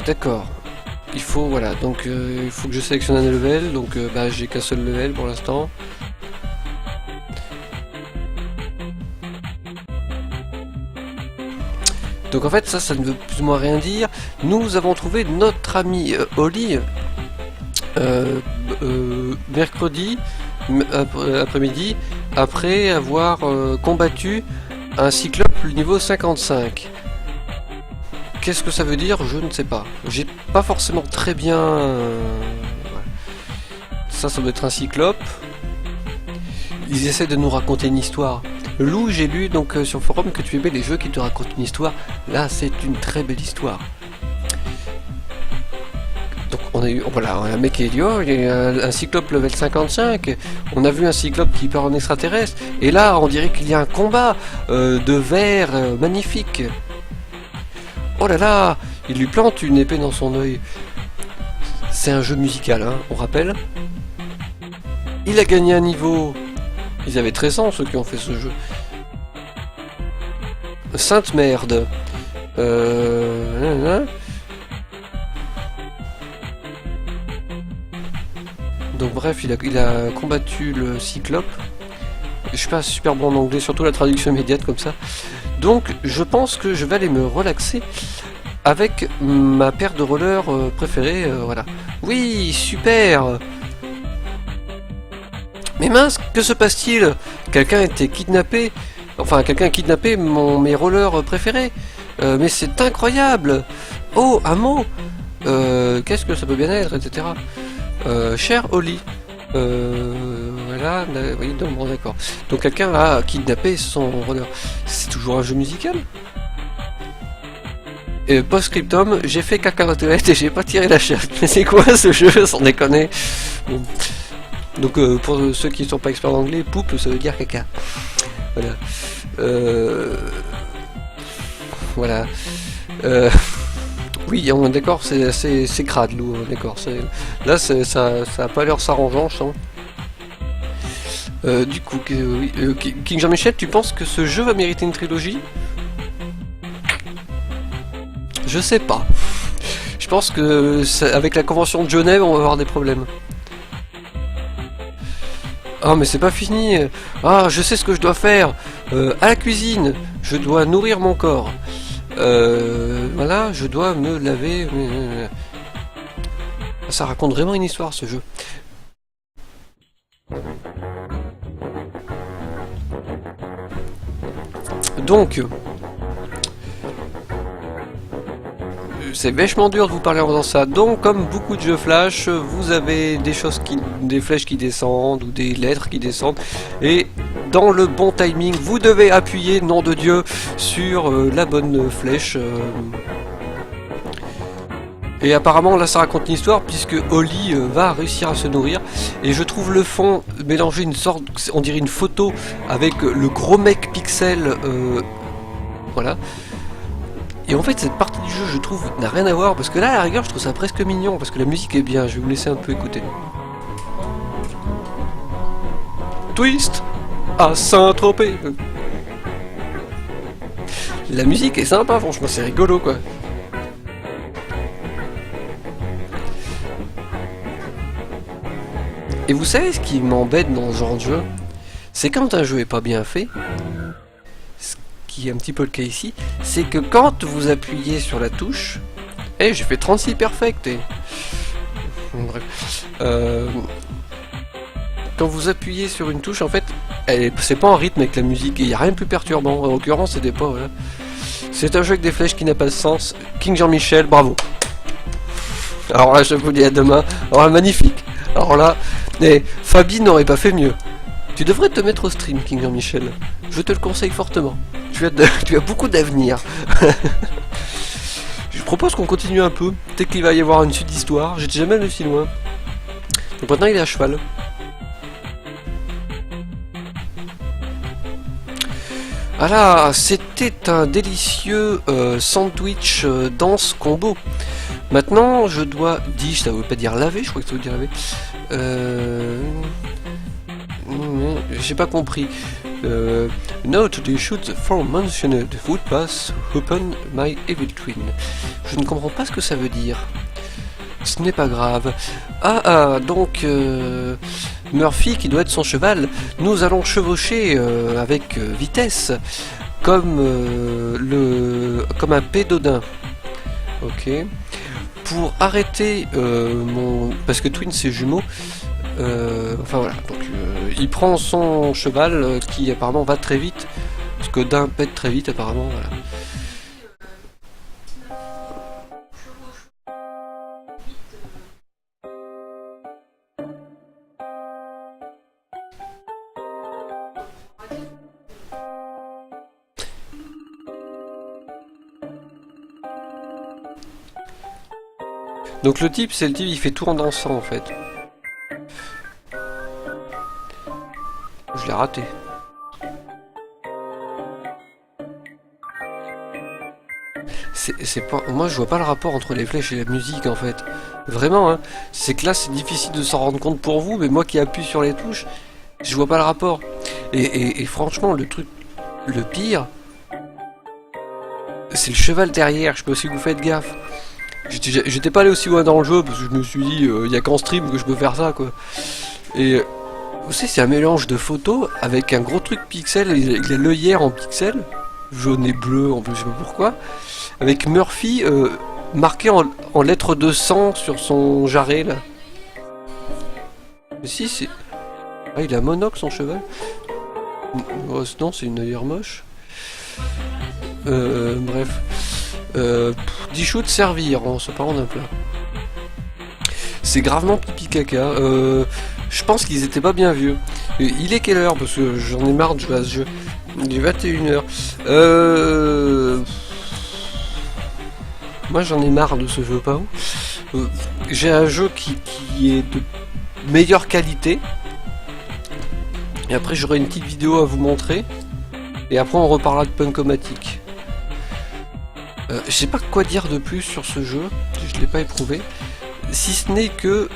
D'accord. Il faut, voilà, donc il faut que je sélectionne un level, donc bah, j'ai qu'un seul level pour l'instant. Donc en fait ça ne veut plus ou moins rien dire. Nous avons trouvé notre ami Holly mercredi après-midi, après avoir combattu un cyclope niveau 55. Qu'est-ce que ça veut dire? Je ne sais pas. J'ai pas forcément très bien... Ça doit être un cyclope. Ils essaient de nous raconter une histoire. Lou, j'ai lu donc sur le forum que tu aimais les jeux qui te racontent une histoire. Là, c'est une très belle histoire. Donc on a eu, voilà, un mec qui est dit, oh, il y a un cyclope level 55. On a vu un cyclope qui part en extraterrestre. Et là, on dirait qu'il y a un combat de verre magnifique. Oh là là, il lui plante une épée dans son œil. C'est un jeu musical, hein, on rappelle. Il a gagné un niveau. Ils avaient 13 ans, ceux qui ont fait ce jeu. Sainte merde. Donc bref, il a combattu le cyclope. Je suis pas super bon en anglais, surtout la traduction immédiate comme ça. Donc je pense que je vais aller me relaxer avec ma paire de rollers préférée, voilà. Oui, super. Mais mince, que se passe-t-il? Quelqu'un a été kidnappé. Enfin, quelqu'un a kidnappé mes rollers préférés. Mais c'est incroyable. Oh, un mot. Qu'est-ce que ça peut bien être, etc. Cher Holly. Voilà, oui, bon, d'accord. Donc quelqu'un a kidnappé son roller. C'est toujours un jeu musical? Post-scriptum, j'ai fait caca dans la toilette et j'ai pas tiré la chatte. Mais c'est quoi ce jeu, sans déconner? Bon. Donc pour ceux qui ne sont pas experts d'anglais, poupe ça veut dire caca. Voilà. Voilà. Oui, on est d'accord, c'est crade, Lou, d'accord. Là, ça a pas l'air s'arrangeant, je sens. Du coup, King Jean-Michel, tu penses que ce jeu va mériter une trilogie? Je sais pas. Je pense que avec la convention de Genève, on va avoir des problèmes. Ah, mais c'est pas fini. Ah, je sais ce que je dois faire. À la cuisine, je dois nourrir mon corps. Voilà, je dois me laver. Ça raconte vraiment une histoire, ce jeu. Donc, c'est vachement dur de vous parler en faisant ça. Donc, comme beaucoup de jeux flash, vous avez des flèches qui descendent ou des lettres qui descendent. Et dans le bon timing, vous devez appuyer, nom de Dieu, sur la bonne flèche. Et apparemment, là, ça raconte une histoire puisque Holly va réussir à se nourrir. Et je trouve le fond mélanger une sorte, on dirait une photo avec le gros mec pixel. Voilà. Et en fait, cette partie du jeu, je trouve, n'a rien à voir, parce que là, à la rigueur, je trouve ça presque mignon, parce que la musique est bien. Je vais vous laisser un peu écouter. Twist à Saint-Tropez. La musique est sympa, franchement, c'est rigolo, quoi. Et vous savez ce qui m'embête dans ce genre de jeu? C'est quand un jeu est pas bien fait, qui est un petit peu le cas ici, c'est que quand vous appuyez sur la touche, j'ai fait 36 perfect et... Bref. Quand vous appuyez sur une touche, en fait, c'est pas en rythme avec la musique, et il n'y a rien de plus perturbant. En l'occurrence, c'était pas... Voilà. C'est un jeu avec des flèches qui n'a pas de sens. King Jean-Michel, bravo. Alors là, je vous dis à demain. Alors là, magnifique. Alors là, Fabi n'aurait pas fait mieux. Tu devrais te mettre au stream, King Jean-Michel. Je te le conseille fortement. Tu as beaucoup d'avenir. Je propose qu'on continue un peu. Peut-être qu'il va y avoir une suite d'histoire. J'étais jamais allé si loin. Donc maintenant il est à cheval. Voilà, c'était un délicieux sandwich danse combo. Maintenant je dois... Dis, ça veut pas dire laver, je crois que ça veut dire laver. J'ai pas compris. Note the shoot for mentioned footpath upon my evil twin. Je ne comprends pas ce que ça veut dire. Ce n'est pas grave. Donc Murphy qui doit être son cheval. Nous allons chevaucher avec vitesse comme comme un pédodin. Ok. Pour arrêter parce que Twin c'est jumeau. Enfin voilà, donc il prend son cheval qui apparemment va très vite, parce que d'un pète très vite apparemment, voilà. Donc le type, c'est le type, il fait tout en dansant en fait. Je l'ai raté. C'est pas... Moi je vois pas le rapport entre les flèches et la musique en fait. Vraiment hein. C'est que là c'est difficile de s'en rendre compte pour vous, mais moi qui appuie sur les touches, je vois pas le rapport. Et franchement le truc, le pire, c'est le cheval derrière, je sais pas si vous faites gaffe. J'étais pas allé aussi loin dans le jeu parce que je me suis dit il y a qu'en stream que je peux faire ça quoi. Et vous savez, c'est un mélange de photos avec un gros truc pixel, il a l'œillère en pixel, jaune et bleu en plus, je sais pas pourquoi, avec Murphy marqué en lettres de sang sur son jarret là. Mais si, c'est... Ah, il a monocle son cheval. Oh, non, c'est une œillère moche. Bref. 10 shoots servir, on se parle d'un plat. C'est gravement pipi caca. Je pense qu'ils étaient pas bien vieux. Il est quelle heure? Parce que j'en ai marre de jouer à ce jeu. Il est 21h. Moi j'en ai marre de ce jeu, pas où. J'ai un jeu qui est de meilleure qualité. Et après j'aurai une petite vidéo à vous montrer. Et après on reparlera de Punk-O-Matic. Je sais pas quoi dire de plus sur ce jeu. Je l'ai pas éprouvé. Si ce n'est que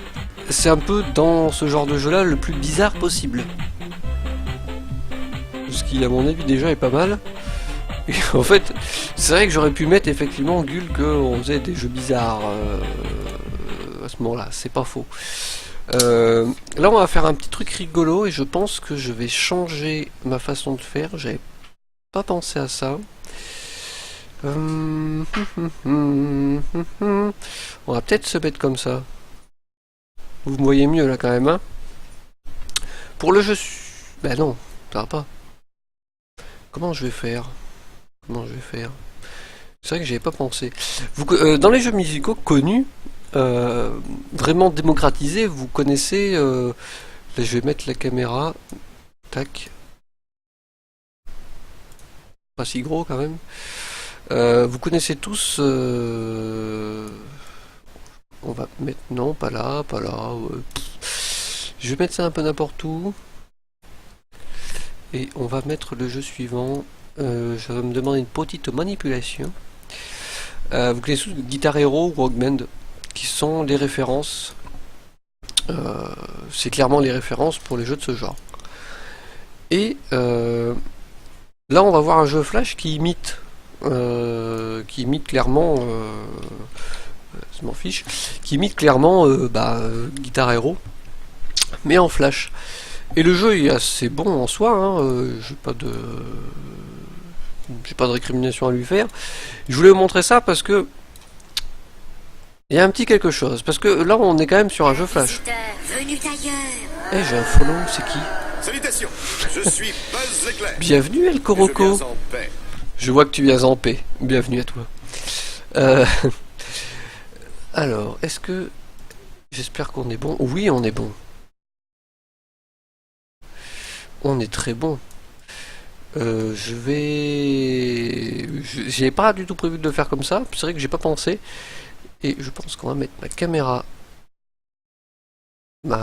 c'est un peu dans ce genre de jeu là le plus bizarre possible. Ce qui à mon avis déjà est pas mal. Et en fait c'est vrai que j'aurais pu mettre effectivement Gull qu'on faisait des jeux bizarres à ce moment là, c'est pas faux. Là on va faire un petit truc rigolo et je pense que je vais changer ma façon de faire. J'avais pas pensé à ça. On va peut-être se mettre comme ça. Vous me voyez mieux là quand même, hein. Pour le jeu... Bah non, ça va pas. Comment je vais faire? C'est vrai que j'y avais pas pensé. Dans les jeux musicaux connus, vraiment démocratisés, vous connaissez... Là, je vais mettre la caméra. Tac. Pas si gros quand même. Vous connaissez tous... On va mettre... Non, pas là, pas là. Je vais mettre ça un peu n'importe où. Et on va mettre le jeu suivant. Je vais me demander une petite manipulation. Vous connaissez tous Guitar Hero ou Rock Band, qui sont les références. C'est clairement les références pour les jeux de ce genre. Et là, on va voir un jeu Flash qui imite clairement. Je m'en fiche. Qui imite clairement Guitar Hero, mais en Flash. Et le jeu est assez bon en soi, hein, j'ai pas de récrimination à lui faire. Je voulais vous montrer ça parce que il y a un petit quelque chose. Parce que là on est quand même sur un jeu Flash. Eh, j'ai un follow, c'est qui? Salutations, je suis Buzz l'éclair. Bienvenue El Coroco. Je vois que tu viens en paix. Bienvenue à toi. Alors, est-ce que... J'espère qu'on est bon. Oui, on est bon. On est très bon. J'ai pas du tout prévu de le faire comme ça. C'est vrai que j'ai pas pensé. Et je pense qu'on va mettre ma caméra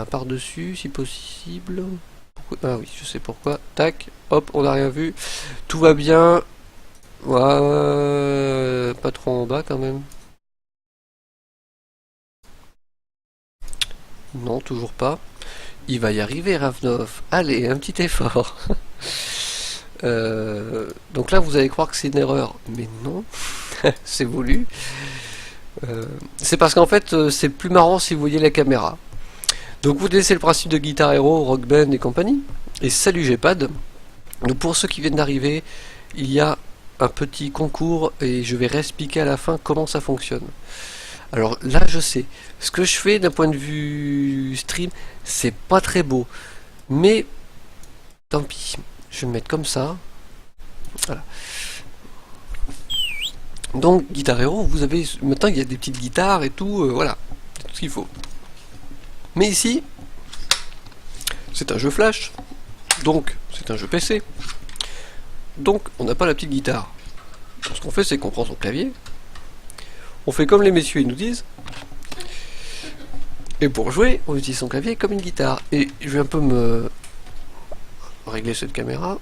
par-dessus, si possible. Ah oui, je sais pourquoi. Tac, hop, on n'a rien vu. Tout va bien. Ouais, pas trop en bas quand même. Non, toujours pas. Il va y arriver, Ravnov. Allez, un petit effort. Donc là, vous allez croire que c'est une erreur. Mais non, c'est voulu. C'est parce qu'en fait, c'est plus marrant si vous voyez la caméra. Donc vous connaissez le principe de Guitar Hero, Rock Band et compagnie. Et salut Gpad. Donc pour ceux qui viennent d'arriver, il y a un petit concours et je vais réexpliquer à la fin comment ça fonctionne. Alors là, je sais, ce que je fais d'un point de vue stream, c'est pas très beau, mais tant pis, je vais me mettre comme ça. Voilà. Donc Guitar Hero, vous avez maintenant il y a des petites guitares et tout, voilà, c'est tout ce qu'il faut. Mais ici, c'est un jeu Flash, donc c'est un jeu PC, donc on n'a pas la petite guitare. Donc, ce qu'on fait, c'est qu'on prend son clavier. On fait comme les messieurs ils nous disent. Et pour jouer, on utilise son clavier comme une guitare. Et je vais un peu me régler cette caméra.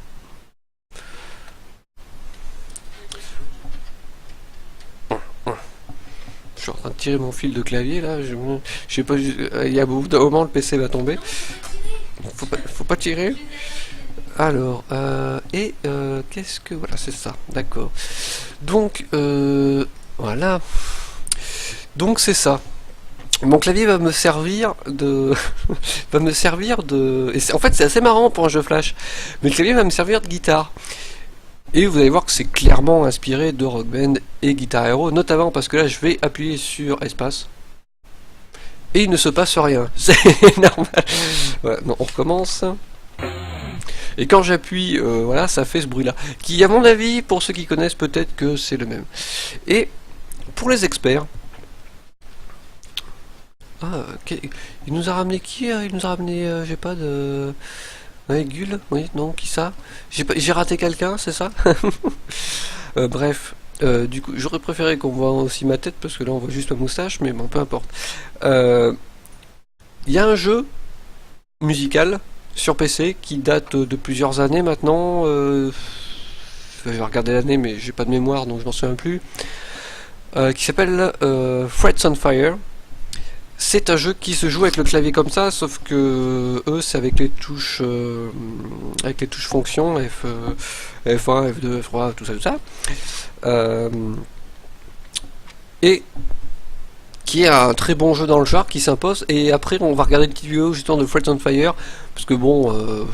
Je suis en train de tirer mon fil de clavier là. Je sais pas. Il y a beaucoup d'un moment le PC va tomber. Faut pas tirer. Alors, qu'est-ce que... Voilà, c'est ça. D'accord. Donc, voilà. Donc c'est ça. Mon clavier va me servir de... En fait c'est assez marrant pour un jeu Flash. Mais le clavier va me servir de guitare. Et vous allez voir que c'est clairement inspiré de Rock Band et Guitar Hero. Notamment parce que là je vais appuyer sur espace. Et il ne se passe rien. C'est normal. Voilà, non, on recommence. Et quand j'appuie, voilà, ça fait ce bruit là. Qui à mon avis, pour ceux qui connaissent, peut-être que c'est le même. Et pour les experts... Ah, il nous a ramené qui? Il nous a ramené, j'ai pas de... Ouais, Gull? Oui, non, qui ça? J'ai raté quelqu'un, c'est ça? Bref, du coup, j'aurais préféré qu'on voit aussi ma tête, parce que là on voit juste ma moustache, mais bon, peu importe. Il y a un jeu musical sur PC qui date de plusieurs années maintenant. Je vais regarder l'année, mais j'ai pas de mémoire, donc je m'en souviens plus. Qui s'appelle Frets on Fire. C'est un jeu qui se joue avec le clavier comme ça, sauf que eux c'est avec les touches fonctions, F1, F2, F3, tout ça. Et qui est un très bon jeu dans le genre, qui s'impose. Et après on va regarder une petite vidéo justement de Frets on Fire, parce que bon,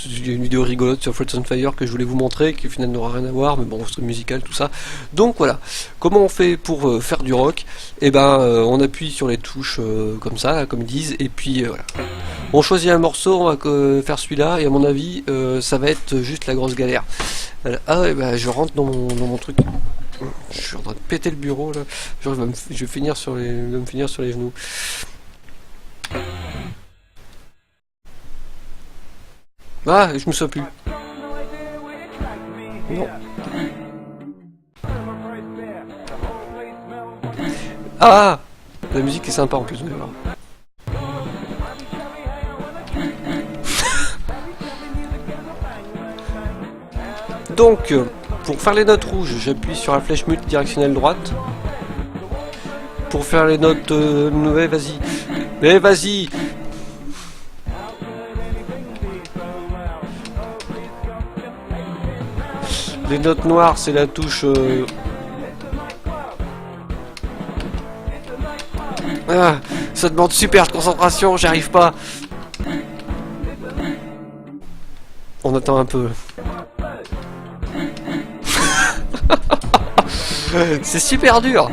Il y a une vidéo rigolote sur Threads on Fire que je voulais vous montrer, qui au final n'aura rien à voir, mais bon, c'est musical, tout ça. Donc voilà, comment on fait pour faire du rock? Et ben, on appuie sur les touches comme ça, là, comme ils disent, et puis voilà. On choisit un morceau, on va faire celui-là, et à mon avis, ça va être juste la grosse galère. Ah ouais, bah, je rentre dans mon truc. Je suis en train de péter le bureau là. Genre, je vais finir sur les, il va me finir sur les genoux. Ah, je me souviens plus. Non. Ah, la musique est sympa en plus, vous allez voir. Donc, pour faire les notes rouges, j'appuie sur la flèche multidirectionnelle droite. Pour faire les notes... ouais, vas-y. Mais vas-y. Les notes noires, c'est la touche... Ah, ça demande super de concentration, j'y arrive pas. On attend un peu. C'est super dur.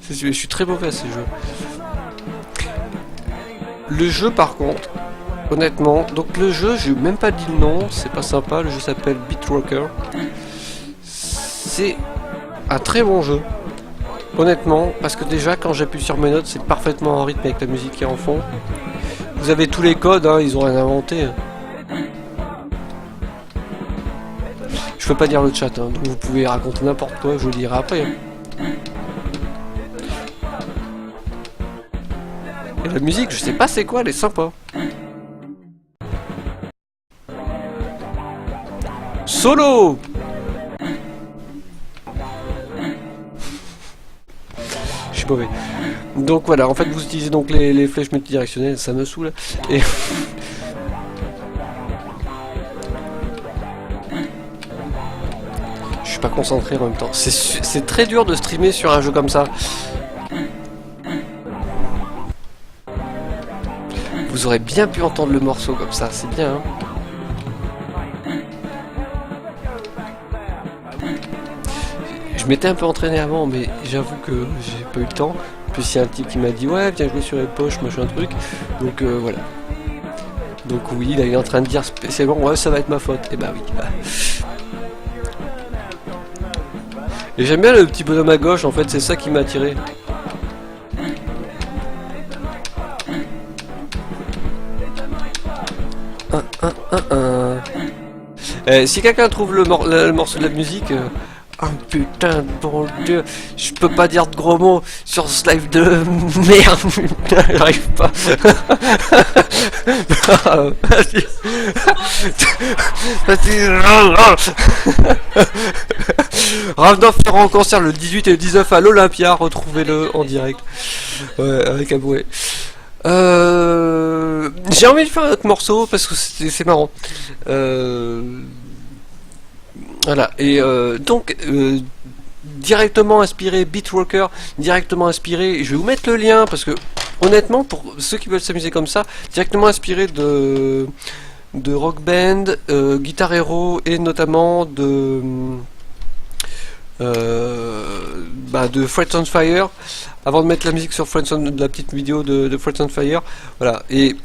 Je suis très mauvais à ces jeux. Le jeu par contre, honnêtement, donc le jeu, je n'ai même pas dit le nom, c'est pas sympa, le jeu s'appelle Beat Rocker. C'est un très bon jeu, honnêtement, parce que déjà quand j'appuie sur mes notes, c'est parfaitement en rythme avec la musique qui est en fond. Vous avez tous les codes, hein, ils ont rien inventé. Je peux pas dire le chat, hein, donc vous pouvez raconter n'importe quoi, je vous le dirai après. Hein. Et la musique, je sais pas c'est quoi, elle est sympa. Solo. Je suis mauvais. Donc voilà, en fait vous utilisez donc les flèches multidirectionnelles, ça me saoule. Et... je suis pas concentré en même temps. C'est très dur de streamer sur un jeu comme ça. Vous aurez bien pu entendre le morceau comme ça, c'est bien. Hein. Je m'étais un peu entraîné avant, mais j'avoue que j'ai pas eu le temps. Puis il y a un type qui m'a dit ouais, viens jouer sur les poches, machin truc. Donc voilà. Donc oui, là il est en train de dire spécialement ouais, ça va être ma faute. Et bah oui. Et j'aime bien le petit bonhomme à gauche, en fait, c'est ça qui m'a attiré. Si quelqu'un trouve le morceau de la musique... Oh putain, bon Dieu, je peux pas dire de gros mots sur ce live de merde, putain, j'arrive pas. Ravnov fera en concert le 18 et le 19 à l'Olympia, retrouvez-le en direct. Ouais, avec Aboué. J'ai envie de faire un autre morceau parce que c'est marrant. Voilà, et donc, directement inspiré, Beat Rocker, directement inspiré, je vais vous mettre le lien, parce que, honnêtement, pour ceux qui veulent s'amuser comme ça, directement inspiré de Rock Band, Guitar Hero, et notamment de Threads on Fire, avant de mettre la musique sur la petite vidéo de Threads on Fire, voilà, et...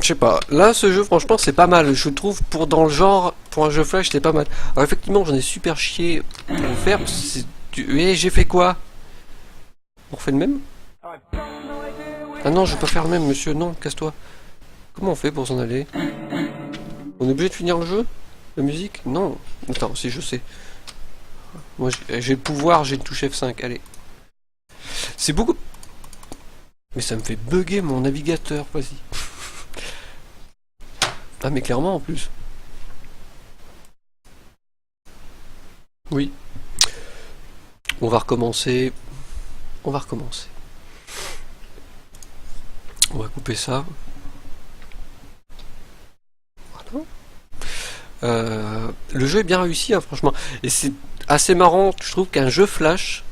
je sais pas, là ce jeu franchement c'est pas mal, je trouve dans le genre, pour un jeu flash c'est pas mal. Alors effectivement j'en ai super chié pour le faire, et j'ai fait quoi? On refait le même? Ah non je vais pas faire le même monsieur, non, casse-toi. Comment on fait pour s'en aller? On est obligé de finir le jeu? La musique? Non. Attends, si je sais. Moi j'ai le pouvoir, j'ai une touche F5, allez. C'est beaucoup... mais ça me fait bugger mon navigateur, vas-y. Ah mais clairement en plus. Oui. On va recommencer. On va recommencer. On va couper ça. Voilà. Le jeu est bien réussi, hein, franchement. Et c'est assez marrant, je trouve, qu'un jeu flash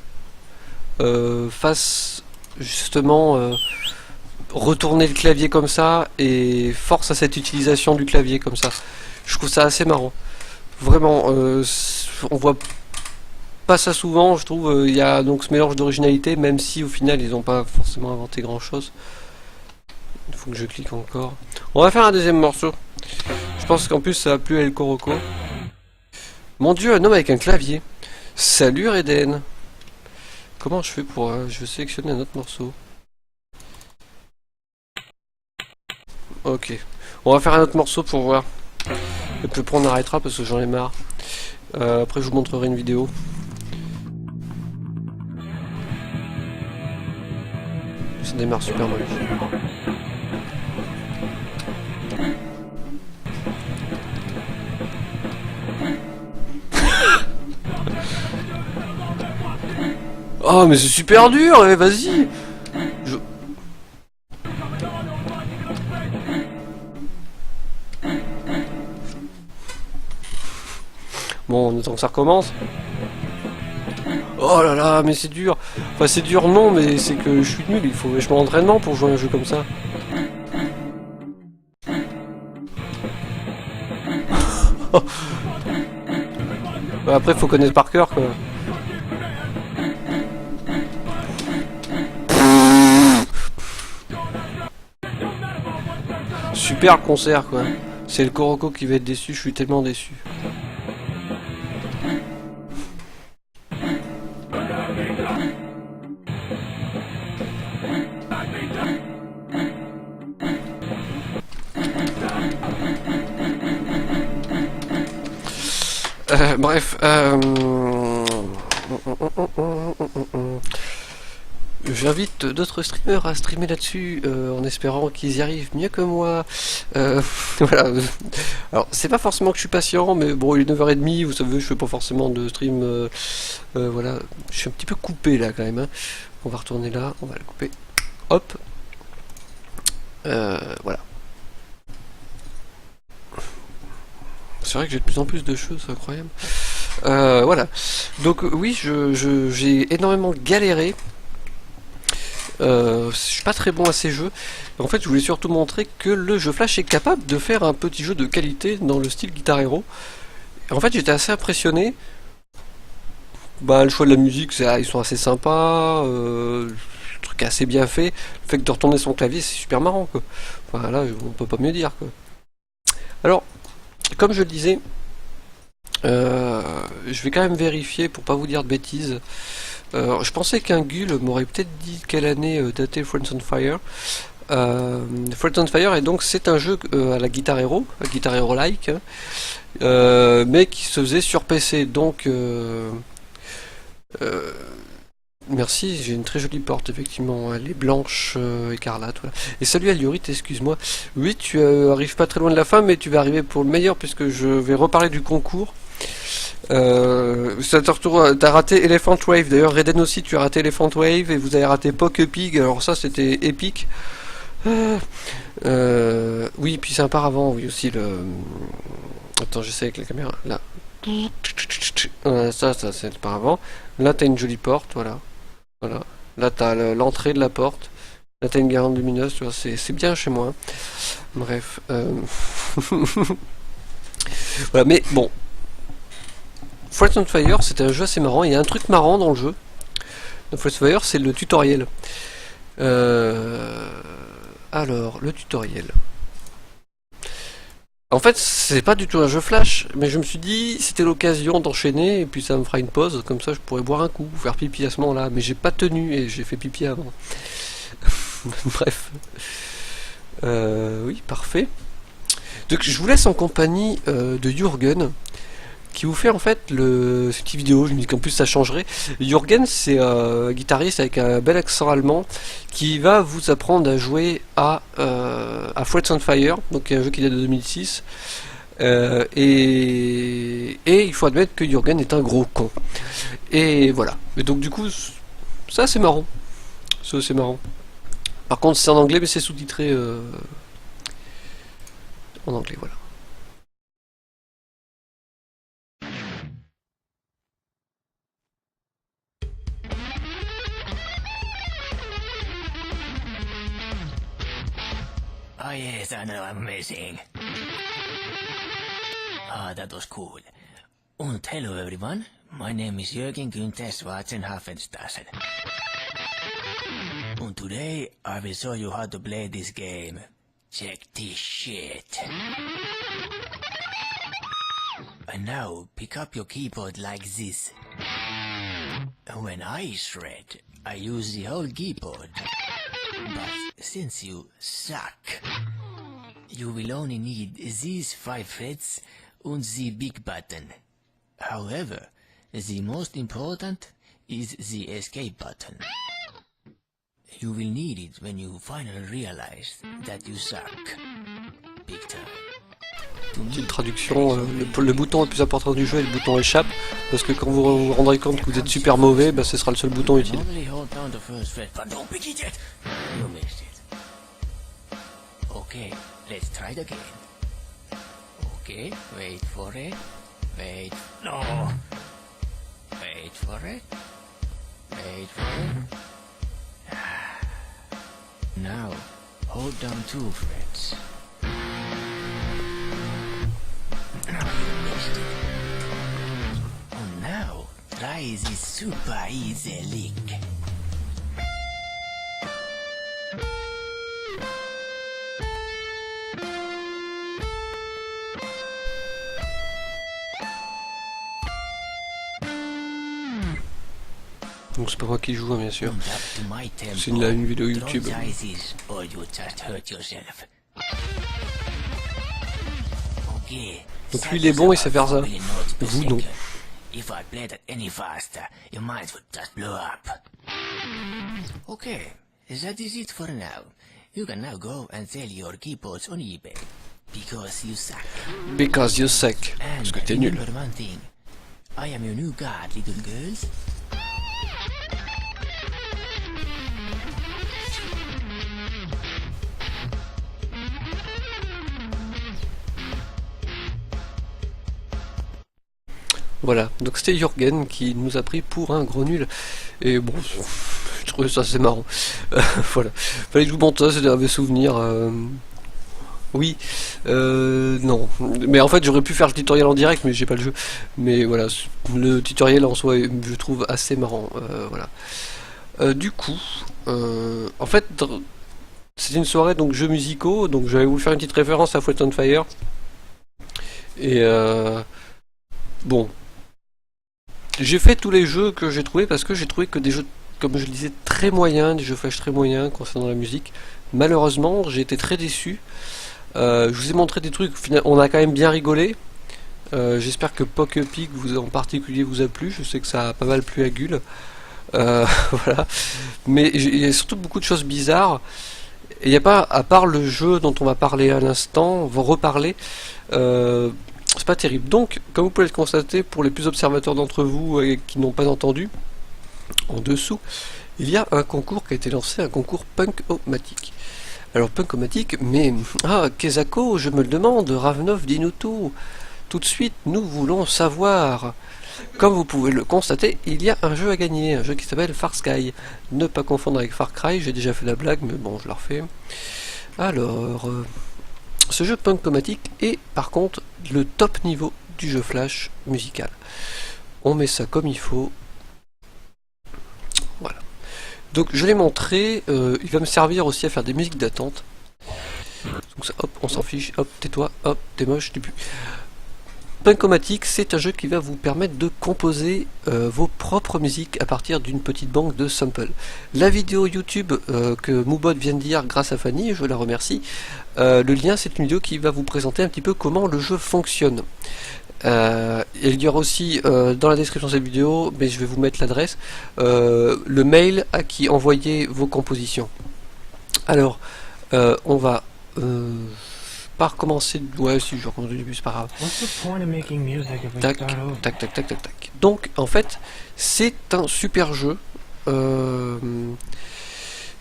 fasse justement retourner le clavier comme ça et force à cette utilisation du clavier comme ça. Je trouve ça assez marrant. Vraiment, on voit pas ça souvent, je trouve. Il y a donc ce mélange d'originalité, même si au final ils n'ont pas forcément inventé grand chose. Il faut que je clique encore. On va faire un deuxième morceau. Je pense qu'en plus ça va plus à El Coroco. Mon dieu, un homme avec un clavier. Salut Reden. Comment je fais pour... je vais sélectionner un autre morceau. Ok. On va faire un autre morceau pour voir. Et puis après on arrêtera parce que j'en ai marre. Après je vous montrerai une vidéo. Ça démarre super mal. Oh mais c'est super dur, vas-y. Bon, on attend que ça recommence. Oh là là, mais c'est dur. Enfin, c'est dur, non, mais c'est que je suis nul. Il faut vachement d'entraînement pour jouer à un jeu comme ça. Après, faut connaître par cœur, quoi. Super concert, quoi. C'est le Coroco qui va être déçu. Je suis tellement déçu. Bref, j'invite d'autres streamers à streamer là-dessus en espérant qu'ils y arrivent mieux que moi. Voilà. Alors, c'est pas forcément que je suis patient, mais bon, il est 9h30, vous savez, je fais pas forcément de stream. Voilà, je suis un petit peu coupé là quand même. Hein. On va retourner là, on va le couper. Hop. Voilà. C'est vrai que j'ai de plus en plus de choses, c'est incroyable. Voilà. Donc oui, j'ai énormément galéré. Je suis pas très bon à ces jeux. En fait, je voulais surtout montrer que le jeu Flash est capable de faire un petit jeu de qualité dans le style Guitar Hero. En fait, j'étais assez impressionné. Bah, le choix de la musique, ils sont assez sympas. Le truc est assez bien fait. Le fait que de retourner son clavier, c'est super marrant, quoi. Enfin, là, on peut pas mieux dire, quoi. Alors, comme je le disais, je vais quand même vérifier pour pas vous dire de bêtises. Je pensais qu'un Gull m'aurait peut-être dit quelle année datait Friends on Fire. Friends on Fire, et donc c'est un jeu à la Guitar Hero like, hein, mais qui se faisait sur PC. Donc, merci, j'ai une très jolie porte, effectivement. Elle est blanche, écarlate. Voilà. Et salut Aliorite, excuse-moi. Oui, tu arrives pas très loin de la fin, mais tu vas arriver pour le meilleur, puisque je vais reparler du concours. T'as raté Elephant Wave. D'ailleurs, Reden aussi, tu as raté Elephant Wave, et vous avez raté Poke Pig. Alors, ça, c'était épique. Oui, puis c'est un paravent, oui, aussi. Attends, j'essaie avec la caméra. Là. Ça c'est le paravent. Là, t'as une jolie porte, voilà. Voilà. Là, t'as l'entrée de la porte. Là, t'as une garante lumineuse, tu vois, c'est bien chez moi. Hein. Bref. Voilà, mais bon. Friends on Fire, c'était un jeu assez marrant. Il y a un truc marrant dans le jeu. Dans Friends on Fire, c'est le tutoriel. Alors, le tutoriel. En fait, c'est pas du tout un jeu flash, mais je me suis dit, c'était l'occasion d'enchaîner, et puis ça me fera une pause, comme ça je pourrais boire un coup, faire pipi à ce moment-là, mais j'ai pas tenu, et j'ai fait pipi avant. Bref. Oui, parfait. Donc je vous laisse en compagnie de Jürgen, qui vous fait en fait cette petite vidéo. Je me dis qu'en plus ça changerait. Jürgen, c'est un guitariste avec un bel accent allemand qui va vous apprendre à jouer à Frets on Fire, donc un jeu qui date de 2006. Et il faut admettre que Jürgen est un gros con. Et voilà. Et donc du coup, ça c'est marrant. Ça c'est marrant. Par contre c'est en anglais, mais c'est sous-titré en anglais, voilà. Oh yes, I know, amazing. Ah, that was cool. And hello everyone, my name is Jürgen Günther Schwarzenhaffenstrassen. And today I will show you how to play this game. Check this shit. And now, pick up your keyboard like this. When I shred, I use the whole keyboard. But since you suck, you will only need these 5 frets and the big button. However, the most important is the escape button. You will need it when you finally realize that you suck. Big time. Petite traduction, le bouton le plus important du jeu est le bouton échappe, parce que quand vous vous rendrez compte que vous êtes super mauvais, bah, ce sera le seul bouton utile. Normally hold down the first fret, but don't pick it yet. You missed it. Okay, let's try it again. Okay, wait for it. Wait. No. Wait for it. Wait for it. Now, hold down 2 frets. Now you missed it. And now, try this super easy lick. Donc c'est pas moi qui joue, hein, bien sûr. And up to my tempo. C'est une vidéo Don't YouTube. try this, or you just hurt yourself. Okay. Donc lui il est bon, il sait faire ça. Vous non. If I play that any faster, your mind would just blow up. Okay, that is it for now. You can now go and sell your keyboards on eBay. Because you suck. Because you suck. And Parce que t'es nul. remember one thing. I am your new god, little girls. Voilà, donc c'était Jürgen qui nous a pris pour un gros nul. Et bon, je trouvais ça assez marrant. Voilà, fallait que je vous montre ça, c'était un mauvais souvenir. Oui, non. Mais en fait, j'aurais pu faire le tutoriel en direct, mais j'ai pas le jeu. Mais voilà, le tutoriel en soi, je trouve assez marrant. Voilà. Du coup, en fait, c'était une soirée donc jeux musicaux, donc j'avais voulu faire une petite référence à Fouet on Fire. Et bon. J'ai fait tous les jeux que j'ai trouvés parce que j'ai trouvé que des jeux, comme je le disais, très moyens, des jeux flash très moyens concernant la musique. Malheureusement, j'ai été très déçu. Je vous ai montré des trucs, on a quand même bien rigolé. J'espère que Poke Pig en particulier vous a plu. Je sais que ça a pas mal plu à Gull. Voilà. Mais il y a surtout beaucoup de choses bizarres. Et il n'y a pas, à part le jeu dont on va parler à l'instant, on va reparler. C'est pas terrible. Donc, comme vous pouvez le constater, pour les plus observateurs d'entre vous qui n'ont pas entendu, en dessous, il y a un concours qui a été lancé, un concours Punk-O-Matic. Alors, Punk-O-Matic, mais... Ah, Kezako, je me le demande, Ravnov, dis-nous tout. Tout de suite, nous voulons savoir. Comme vous pouvez le constater, il y a un jeu à gagner, un jeu qui s'appelle Far Sky. Ne pas confondre avec Far Cry, j'ai déjà fait la blague, mais bon, je la refais. Alors... ce jeu Punk-O-Matic est par contre le top niveau du jeu flash musical. On met ça comme il faut. Voilà. Donc je l'ai montré, il va me servir aussi à faire des musiques d'attente. Donc ça, hop, on s'en fiche, hop, tais-toi, hop, t'es moche, t'es plus. Punk-O-Matic, c'est un jeu qui va vous permettre de composer vos propres musiques à partir d'une petite banque de samples. La vidéo YouTube que Moobot vient de dire grâce à Fanny, je la remercie, le lien c'est une vidéo qui va vous présenter un petit peu comment le jeu fonctionne. Il y aura aussi dans la description de cette vidéo, mais je vais vous mettre l'adresse, le mail à qui envoyer vos compositions. Alors, on va... pas recommencer, ouais si je recommence du début c'est pas grave. What's the point of making music if we Tac, start over? tac, tac, tac, tac, tac. Donc en fait c'est un super jeu.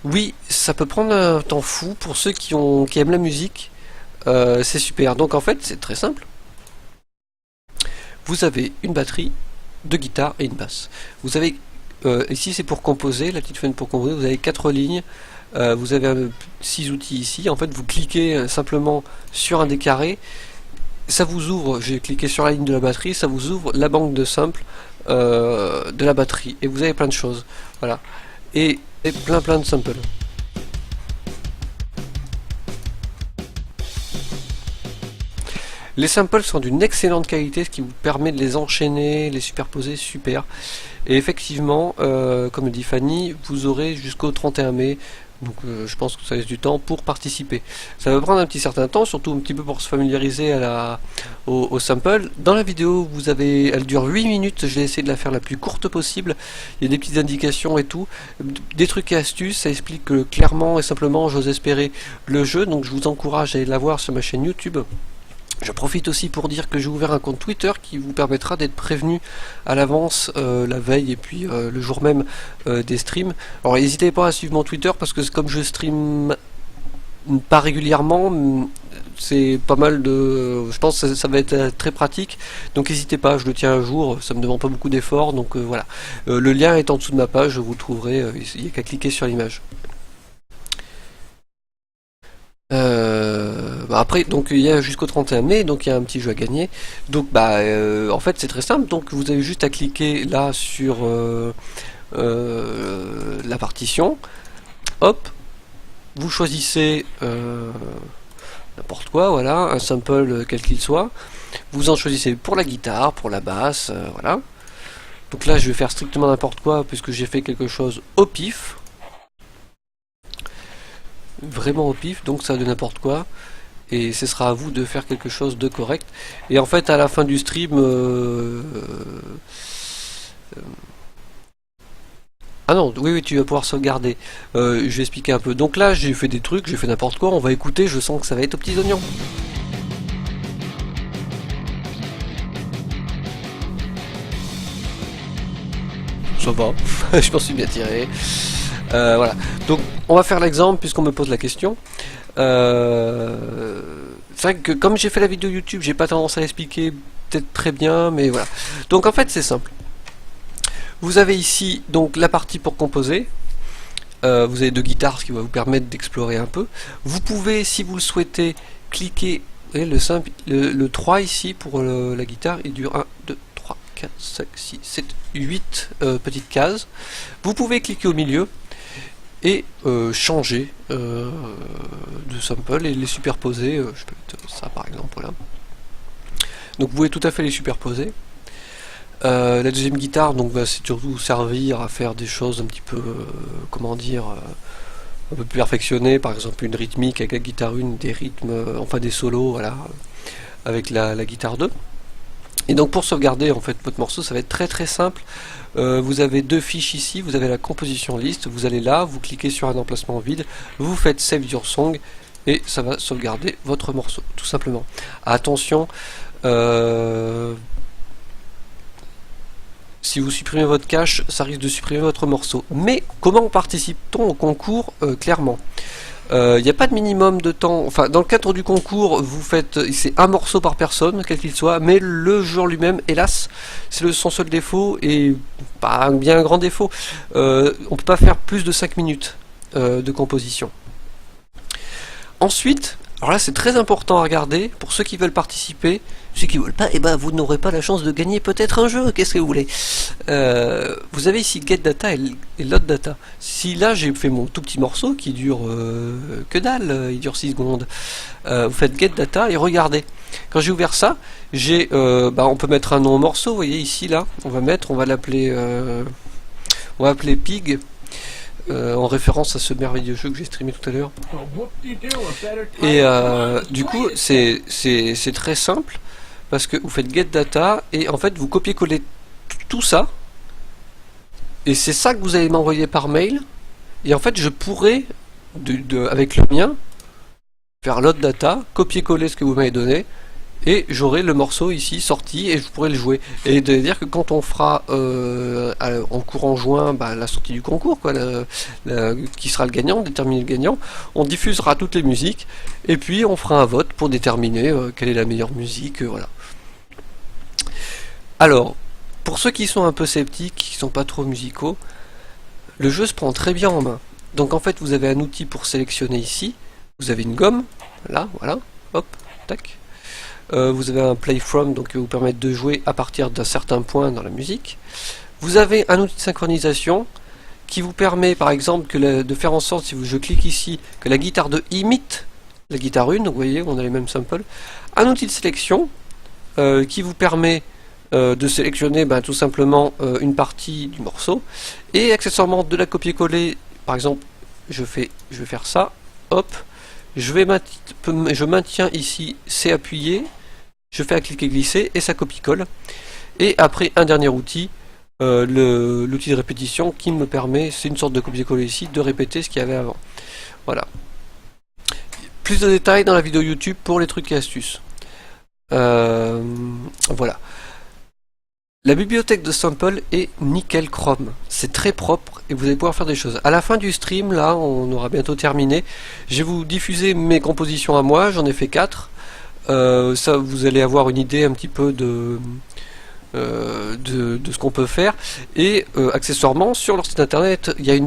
Oui, ça peut prendre un temps fou pour ceux qui aiment la musique. C'est super. Donc en fait c'est très simple. Vous avez une batterie, deux guitares et une basse. Vous avez ici c'est pour composer, la petite fenêtre pour composer, vous avez 4 lignes, vous avez 6 outils ici, en fait vous cliquez simplement sur un des carrés, ça vous ouvre, j'ai cliqué sur la ligne de la batterie, ça vous ouvre la banque de samples de la batterie, et vous avez plein de choses, voilà, et plein de samples. Les samples sont d'une excellente qualité, ce qui vous permet de les enchaîner, les superposer, super. Et effectivement, comme le dit Fanny, vous aurez jusqu'au 31 mai, donc je pense que ça laisse du temps pour participer. Ça va prendre un petit certain temps, surtout un petit peu pour se familiariser au sample. Dans la vidéo, elle dure 8 minutes, je vais essayer de la faire la plus courte possible. Il y a des petites indications et tout, des trucs et astuces, ça explique clairement et simplement, j'ose espérer, le jeu. Donc je vous encourage à aller la voir sur ma chaîne YouTube. Je profite aussi pour dire que j'ai ouvert un compte Twitter qui vous permettra d'être prévenu à l'avance la veille et puis le jour même des streams. Alors n'hésitez pas à suivre mon Twitter parce que comme je stream pas régulièrement, c'est pas mal de... Je pense que ça va être très pratique, donc n'hésitez pas, je le tiens un jour, ça me demande pas beaucoup d'efforts, donc voilà. Le lien est en dessous de ma page, vous le trouverez, il n'y a qu'à cliquer sur l'image. Après, donc il y a jusqu'au 31 mai, donc il y a un petit jeu à gagner. Donc en fait c'est très simple, donc vous avez juste à cliquer là sur la partition, hop, vous choisissez n'importe quoi, voilà, un sample quel qu'il soit, vous en choisissez pour la guitare, pour la basse, voilà. Donc là je vais faire strictement n'importe quoi puisque j'ai fait quelque chose au pif. Vraiment au pif, donc ça de n'importe quoi, et ce sera à vous de faire quelque chose de correct. Et en fait à la fin du stream ah non, oui tu vas pouvoir sauvegarder. Je vais expliquer un peu. Donc là j'ai fait des trucs, j'ai fait n'importe quoi, on va écouter, je sens que ça va être aux petits oignons. Ça va, je m'en suis bien tiré. Voilà, donc on va faire l'exemple puisqu'on me pose la question. C'est vrai que comme j'ai fait la vidéo YouTube, j'ai pas tendance à l'expliquer peut-être très bien, mais voilà. Donc en fait c'est simple. Vous avez ici donc la partie pour composer. Vous avez 2 guitares, ce qui va vous permettre d'explorer un peu. Vous pouvez, si vous le souhaitez, cliquer, vous voyez, le 3 ici pour la guitare, il dure 1, 2, 3, 4, 5, 6, 7, 8 petites cases. Vous pouvez cliquer au milieu et changer de sample et les superposer, je peux mettre ça par exemple, voilà. Donc vous pouvez tout à fait les superposer. La deuxième guitare, donc c'est surtout servir à faire des choses un petit peu, comment dire, un peu plus perfectionnées, par exemple une rythmique avec la guitare 1, des rythmes, enfin des solos, voilà, avec la guitare 2. Et donc pour sauvegarder en fait votre morceau, ça va être très simple. Vous avez 2 fiches ici, vous avez la composition liste, vous allez là, vous cliquez sur un emplacement vide, vous faites Save Your Song et ça va sauvegarder votre morceau, tout simplement. Attention, si vous supprimez votre cache, ça risque de supprimer votre morceau. Mais comment participe-t-on au concours clairement? Il n'y a pas de minimum de temps, enfin dans le cadre du concours vous faites, c'est un morceau par personne quel qu'il soit, mais le jeu lui-même hélas c'est son seul défaut et pas bien un grand défaut, on peut pas faire plus de 5 minutes de composition. Ensuite, alors là c'est très important à regarder pour ceux qui veulent participer. Ceux qui veulent pas, et ben vous n'aurez pas la chance de gagner peut-être un jeu, qu'est-ce que vous voulez. Vous avez ici Get Data et Load Data. Si là j'ai fait mon tout petit morceau qui dure que dalle, il dure 6 secondes, vous faites Get Data et regardez. Quand j'ai ouvert ça, j'ai on peut mettre un nom au morceau, vous voyez ici là, on va l'appeler Pig. En référence à ce merveilleux jeu que j'ai streamé tout à l'heure. Et du coup c'est très simple parce que vous faites Get Data et en fait vous copiez-coller tout ça et c'est ça que vous allez m'envoyer par mail et en fait je pourrais avec le mien faire Load Data, copier-coller ce que vous m'avez donné et j'aurai le morceau ici sorti et je pourrai le jouer. Et de dire que quand on fera en courant juin la sortie du concours, quoi, qui sera le gagnant, déterminer le gagnant, on diffusera toutes les musiques et puis on fera un vote pour déterminer quelle est la meilleure musique, voilà. Alors, pour ceux qui sont un peu sceptiques, qui sont pas trop musicaux, le jeu se prend très bien en main. Donc en fait vous avez un outil pour sélectionner ici, vous avez une gomme, là, voilà, hop, tac. Vous avez un play from, donc qui va vous permettre de jouer à partir d'un certain point dans la musique. Vous avez un outil de synchronisation qui vous permet par exemple de faire en sorte, si je clique ici, que la guitare 2 imite la guitare 1, donc vous voyez on a les mêmes samples. Un outil de sélection qui vous permet de sélectionner tout simplement une partie du morceau, et accessoirement de la copier-coller. Par exemple je vais faire ça, hop, je maintiens ici, c'est appuyé, je fais un cliquer glisser et ça copie-colle. Et après un dernier outil, l'outil de répétition qui me permet, c'est une sorte de copier-coller ici, de répéter ce qu'il y avait avant. Voilà. Plus de détails dans la vidéo YouTube pour les trucs et astuces. Voilà. La bibliothèque de sample est nickel chrome. C'est très propre et vous allez pouvoir faire des choses. À la fin du stream, là, on aura bientôt terminé. Je vais vous diffuser mes compositions à moi. J'en ai fait 4. Ça, vous allez avoir une idée un petit peu de ce qu'on peut faire. Et accessoirement, sur leur site internet, il y a une